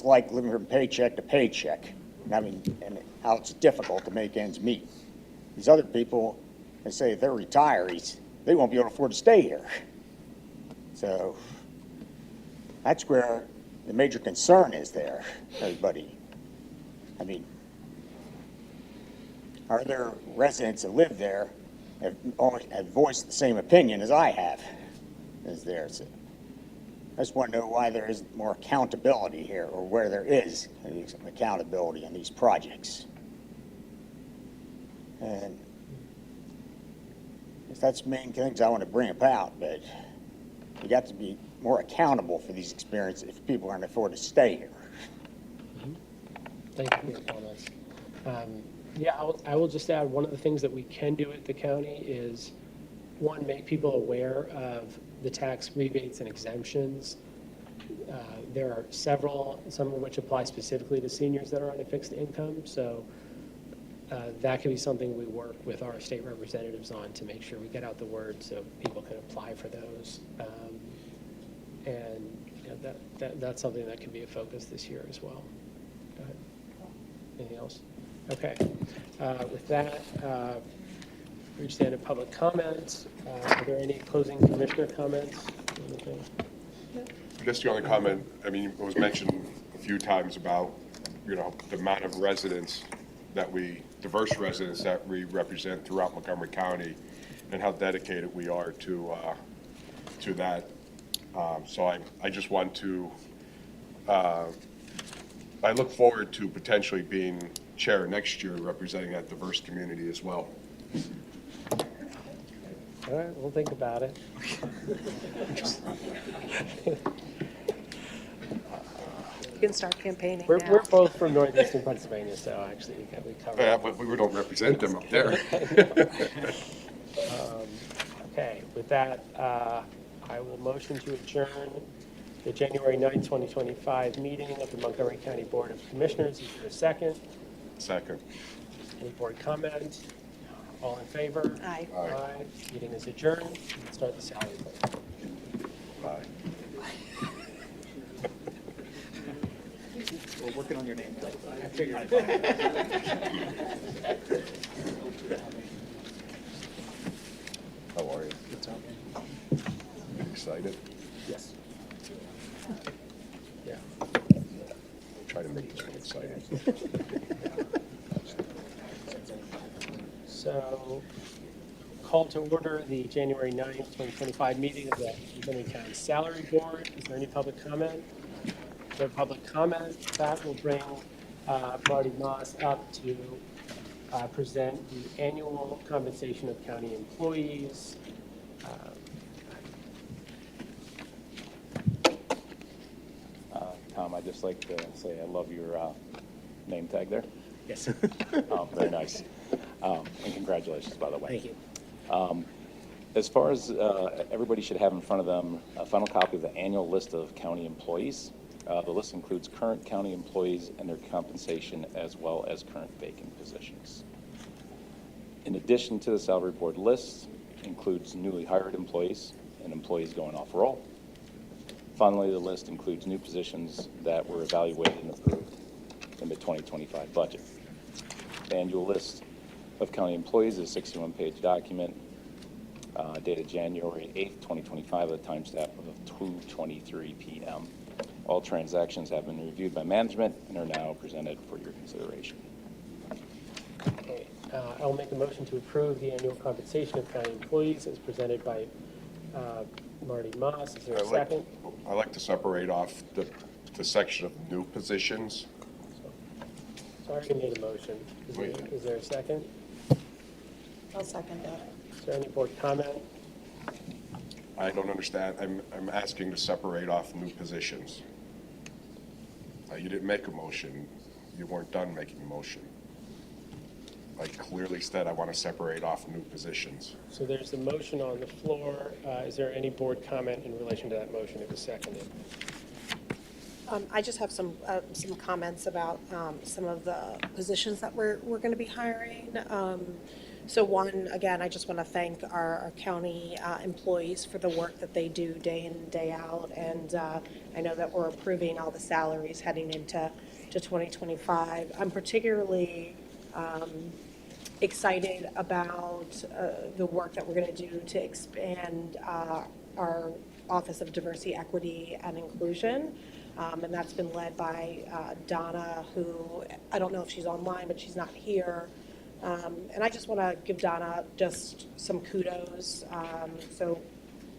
like living from paycheck to paycheck, and how it's difficult to make ends meet. These other people, they say if they're retirees, they won't be able to afford to stay here. So that's where the major concern is there, everybody. I mean, are there residents that live there have voiced the same opinion as I have as there? So I just want to know why there isn't more accountability here, or where there is some accountability on these projects. And that's the main things I want to bring about, but you got to be more accountable for these experiences if people aren't afford to stay here. Thank you for your comments. Yeah, I will just add, one of the things that we can do at the county is, one, make people aware of the tax rebates and exemptions. There are several, some of which apply specifically to seniors that are on a fixed income. So that could be something we work with our state representatives on to make sure we get out the word so people can apply for those. And you know, that's something that can be a focus this year as well. Go ahead. Anything else? Okay. With that, we understand a public comment. Are there any closing commissioner comments? Anything? Just the only comment, I mean, it was mentioned a few times about, you know, the amount of residents diverse residents that we represent throughout Montgomery County, and how dedicated we are to that. So I just want to, I look forward to potentially being chair next year, representing that diverse community as well. All right, we'll think about it. You can start campaigning We're now. both from northeastern Pennsylvania, so actually we cover. Yeah, but we don't represent them up there. Okay, with that, I will motion to adjourn the January 9th, 2025 meeting of the Montgomery County Board of Commissioners. Is there a second? Second. Any board comment? All in favor? Aye. Aye. Meeting is adjourned. We can start the salary vote. Bye. We're working on your name. I figured. How are you? Excited? Yes. Yeah. Try to make this one exciting. So, call to order the January 9th, 2025 meeting of the Montgomery County Salary Board. Is there any public comment? If there public comment, that will bring Marty Moss up to present the annual compensation of county employees. Tom, I'd just like to say I love your name tag there. Yes. Very nice. And congratulations, by the way. Thank you. As far as everybody should have in front of them a final copy of the annual list of county employees. The list includes current county employees and their compensation, as well as current vacant positions. In addition to the salary board list, includes newly hired employees and employees going off roll. Finally, the list includes new positions that were evaluated and approved in the 2025 budget. The annual list of county employees is a 61-page document dated January 8th, 2025 at a timestamp of 2:23 p.m. All transactions have been reviewed by management and are now presented for your consideration. Okay. I'll make a motion to approve the annual compensation of county employees as presented by Marty Moss. Is there a second? I like to separate off the section of new positions. So I already made a motion. Is there a second? I'll second that. Is there any board comment? I don't understand. I'm asking to separate off new positions. You didn't make a motion. You weren't done making a motion. like clearly said, I want to separate off new positions. So there's a motion on the floor. Is there any board comment in relation to that motion? It was seconded. I just have some comments about some of the positions that we're going to be hiring. So one, again, I just want to thank our county employees for the work that they do day in and day out. And I know that we're approving all the salaries heading into 2025. I'm particularly excited about the work that we're going to do to expand our Office of Diversity, Equity, and Inclusion. And that's been led by Donna, who, I don't know if she's online, but she's not here. And I just want to give Donna just some kudos, so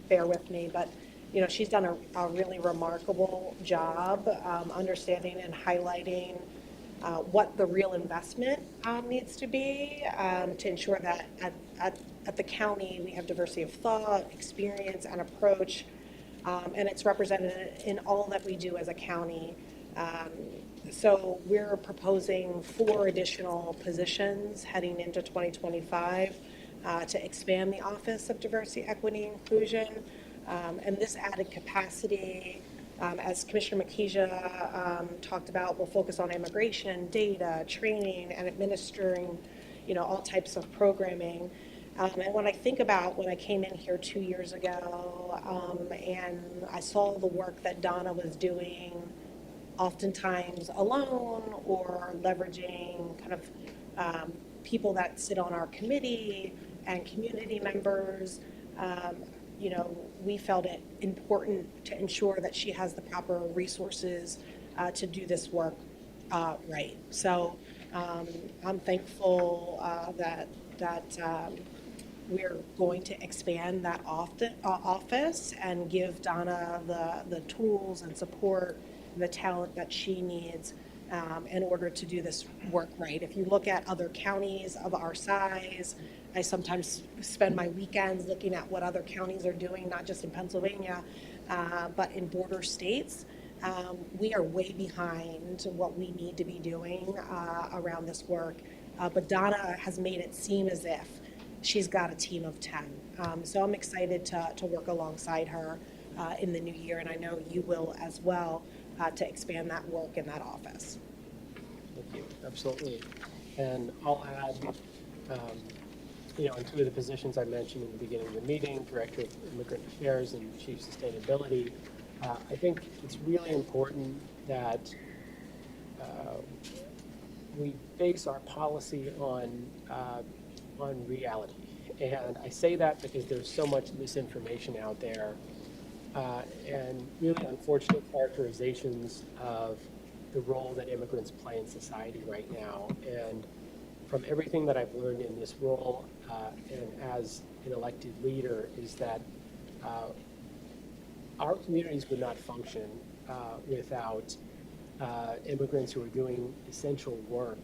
bear with me. But, you know, she's done a really remarkable job understanding and highlighting what the real investment needs to be to ensure that at the county we have diversity of thought, experience, and approach. And it's represented in all that we do as a county. So we're proposing 4 additional positions heading into 2025 to expand the Office of Diversity, Equity, and Inclusion. And this added capacity, as Commissioner Makija talked about, will focus on immigration, data, training, and administering, you know, all types of programming. And when I think about when I came in here 2 years ago, and I saw the work that Donna was doing, oftentimes alone or leveraging kind of people that sit on our committee and community members, you know, we felt it important to ensure that she has the proper resources to do this work right. So I'm thankful that we're going to expand that office and give Donna the tools and support and the talent that she needs in order to do this work right. If you look at other counties of our size, I sometimes spend my weekends looking at what other counties are doing, not just in Pennsylvania, but in border states. We are way behind what we need to be doing around this work. But Donna has made it seem as if she's got a team of 10. So I'm excited to work alongside her in the new year, and I know you will as well, to expand that work in that office. Thank you. Absolutely. And I'll add, you know, in 2 of the positions I mentioned in the beginning of the meeting, Director of Immigrant Affairs and Chief Sustainability, I think it's really important that we base our policy on reality. And I say that because there's so much misinformation out there and really unfortunate characterizations of the role that immigrants play in society right now. And from everything that I've learned in this role and as an elected leader is that our communities would not function without immigrants who are doing essential work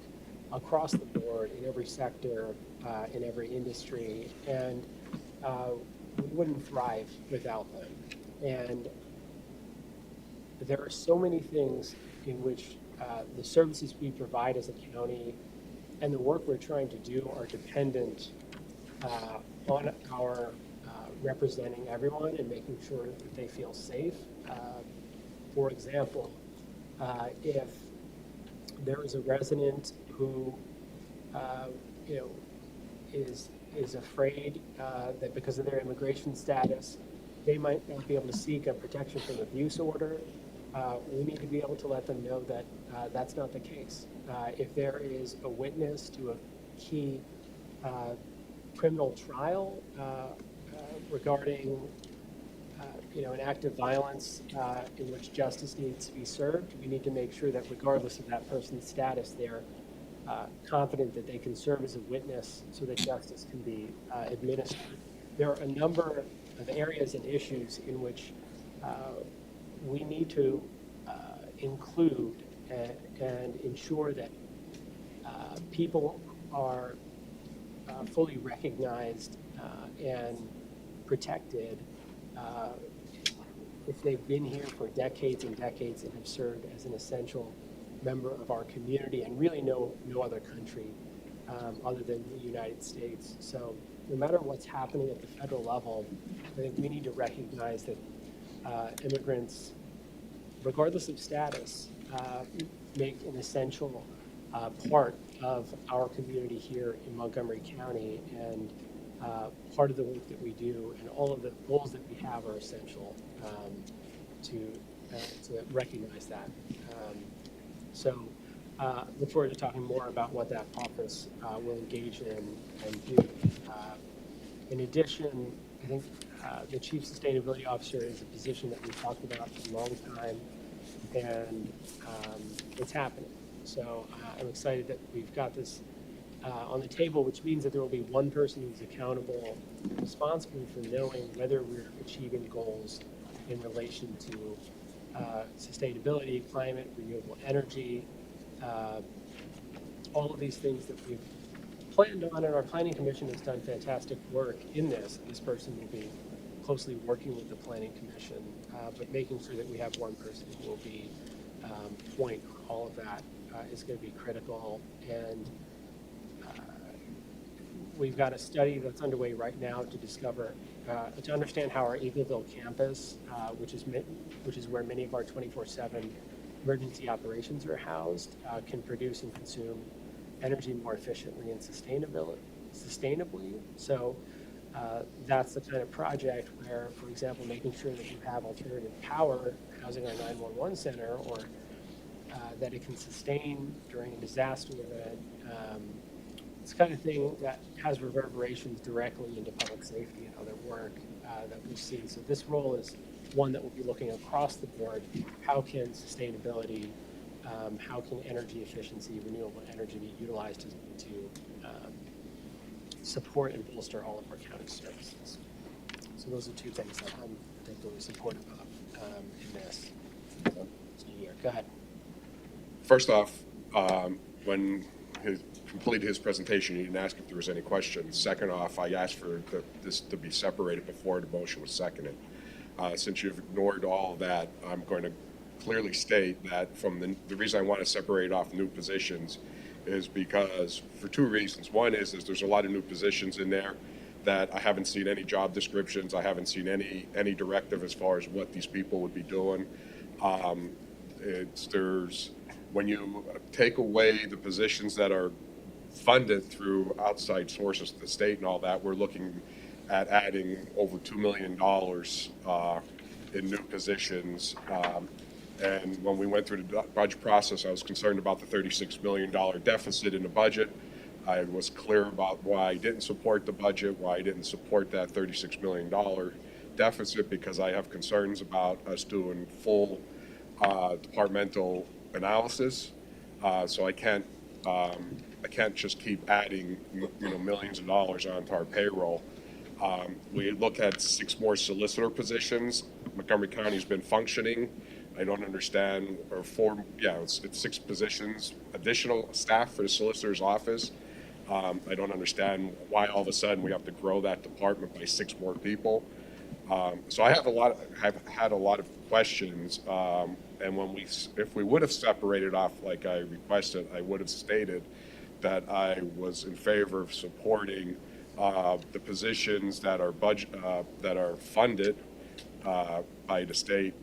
across the board in every sector, in every industry, and we wouldn't thrive without them. And there are so many things in which the services we provide as a county and the work we're trying to do are dependent on our representing everyone and making sure that they feel safe. For example, if there is a resident who you know, is afraid that because of their immigration status, they might not be able to seek a protection from abuse order, we need to be able to let them know that that's not the case. If there is a witness to a key criminal trial regarding you know, an act of violence in which justice needs to be served, we need to make sure that regardless of that person's status, they're confident that they can serve as a witness so that justice can be administered. There are a number of areas and issues in which we need to include and ensure that people are fully recognized and protected if they've been here for decades and decades and have served as an essential member of our community, and really no other country other than the United States. So no matter what's happening at the federal level, I think we need to recognize that immigrants, regardless of status, make an essential part of our community here in Montgomery County, and part of the work that we do and all of the goals that we have are essential to recognize that. So look forward to talking more about what that office will engage in and do. In addition, I think the Chief Sustainability Officer is a position that we've talked about for a long time, and it's happening. So I'm excited that we've got this on the table, which means that there will be one person who's accountable, responsible for knowing whether we're achieving goals in relation to sustainability, climate, renewable energy, all of these things that we've planned on, and our Planning Commission has done fantastic work in this. This person will be closely working with the Planning Commission, but making sure that we have one person who will be point on all of that is going to be critical. And we've got a study that's underway right now to discover, to understand how our Eagleville campus, which is where many of our 24/7 emergency operations are housed, can produce and consume energy more efficiently and sustainably. So that's the kind of project where, for example, making sure that you have alternative power housing our 911 center, or that it can sustain during a disaster event. It's the kind of thing that has reverberations directly into public safety and other work that we've seen. So this role is one that will be looking across the board. How can sustainability, how can energy efficiency, renewable energy be utilized to support and bolster all of our county services? So those are two things that I'm particularly supportive of in this. So, go ahead. First off, when he completed his presentation, he didn't ask if there was any questions. Second off, I asked for this to be separated before the motion was seconded. Since you've ignored all of that, I'm going to clearly state that from the reason I want to separate off new positions is because for two reasons. One is there's a lot of new positions in there that I haven't seen any job descriptions. I haven't seen any directive as far as what these people would be doing. When you take away the positions that are funded through outside sources, the state and all that, we're looking at adding over $2 million in new positions. And when we went through the budget process, I was concerned about the $36 million deficit in the budget. I was clear about why I didn't support the budget, why I didn't support that $36 million deficit, because I have concerns about us doing full departmental analysis. So I can't just keep adding millions of dollars onto our payroll. We look at 6 more solicitor positions. Montgomery County has been functioning. I don't understand, or 4, it's 6 positions, additional staff for the solicitor's office. I don't understand why all of a sudden we have to grow that department by 6 more people. So I have had a lot of questions, and if we would have separated off like I requested, I would have stated that I was in favor of supporting the positions that are funded by the state.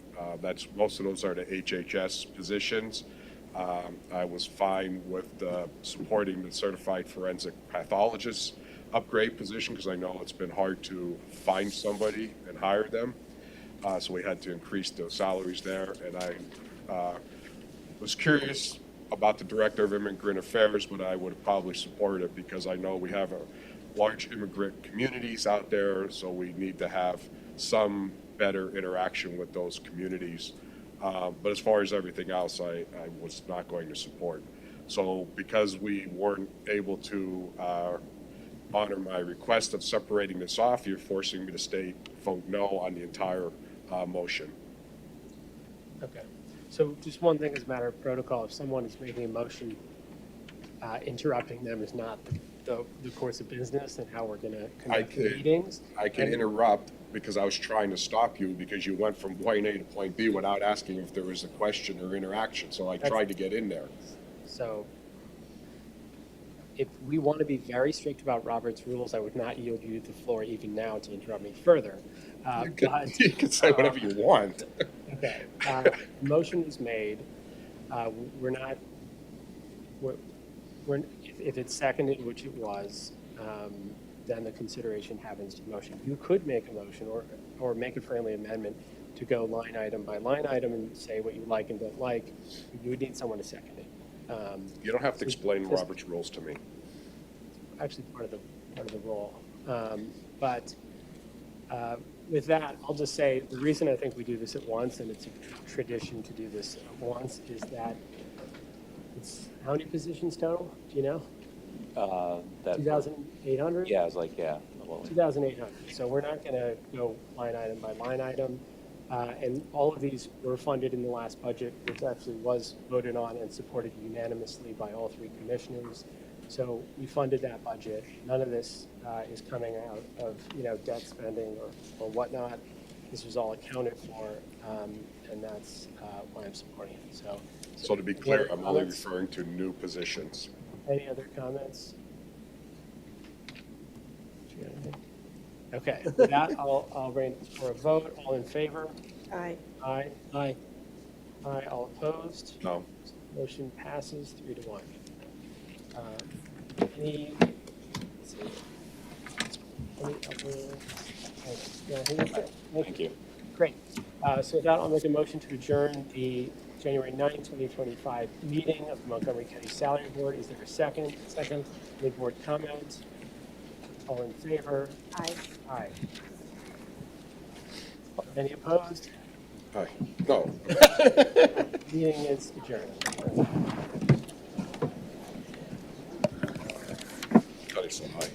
Most of those are the HHS positions. I was fine with supporting the certified forensic pathologist upgrade position, because I know it's been hard to find somebody and hire them. So we had to increase the salaries there. And I was curious about the Director of Immigrant Affairs, but I would have probably supported it because I know we have large immigrant communities out there, so we need to have some better interaction with those communities. But as far as everything else, I was not going to support. So because we weren't able to honor my request of separating this off, you're forcing me to vote no on the entire motion. Okay. So just one thing as a matter of protocol, if someone is making a motion, interrupting them is not the course of business and how we're going to conduct meetings. I can interrupt because I was trying to stop you because you went from point A to point B without asking if there was a question or interaction. So I tried to get in there. So if we want to be very strict about Robert's rules, I would not yield you the floor even now to interrupt me further. But, You can say whatever you want. okay, motion was made. We're not, if it's seconded, which it was, then the consideration happens to motion. You could make a motion or make a friendly amendment to go line item by line item and say what you like and don't like. You would need someone to second it. You don't have to explain Robert's rules to me. Actually, part of the role. But with that, I'll just say the reason I think we do this at once, and it's a tradition to do this at once, is that it's how many positions total? Do you know? 2,800? Yeah, I was like, yeah. 2,800. So we're not going to go line item by line item. And all of these were funded in the last budget, which actually was voted on and supported unanimously by all three commissioners. So we funded that budget. None of this is coming out of, debt spending or whatnot. This was all accounted for, and that's why I'm supporting it. So to be clear, I'm only referring to new positions. Any other comments? Okay, with that, I'll bring it for a vote. All in favor? Aye. Aye. Aye. Aye. All opposed? No. Motion passes 3-1. Any, let's see. Any other? Yeah, I think that's it. Thank you. Great. So with that, I'll make a motion to adjourn the January 9, 2025 meeting of the Montgomery County Salary Board. Is there a second? Second. Any board comments? All in favor? Aye. Aye. Any opposed? Aye. No. Meeting is adjourned. God, it's so high.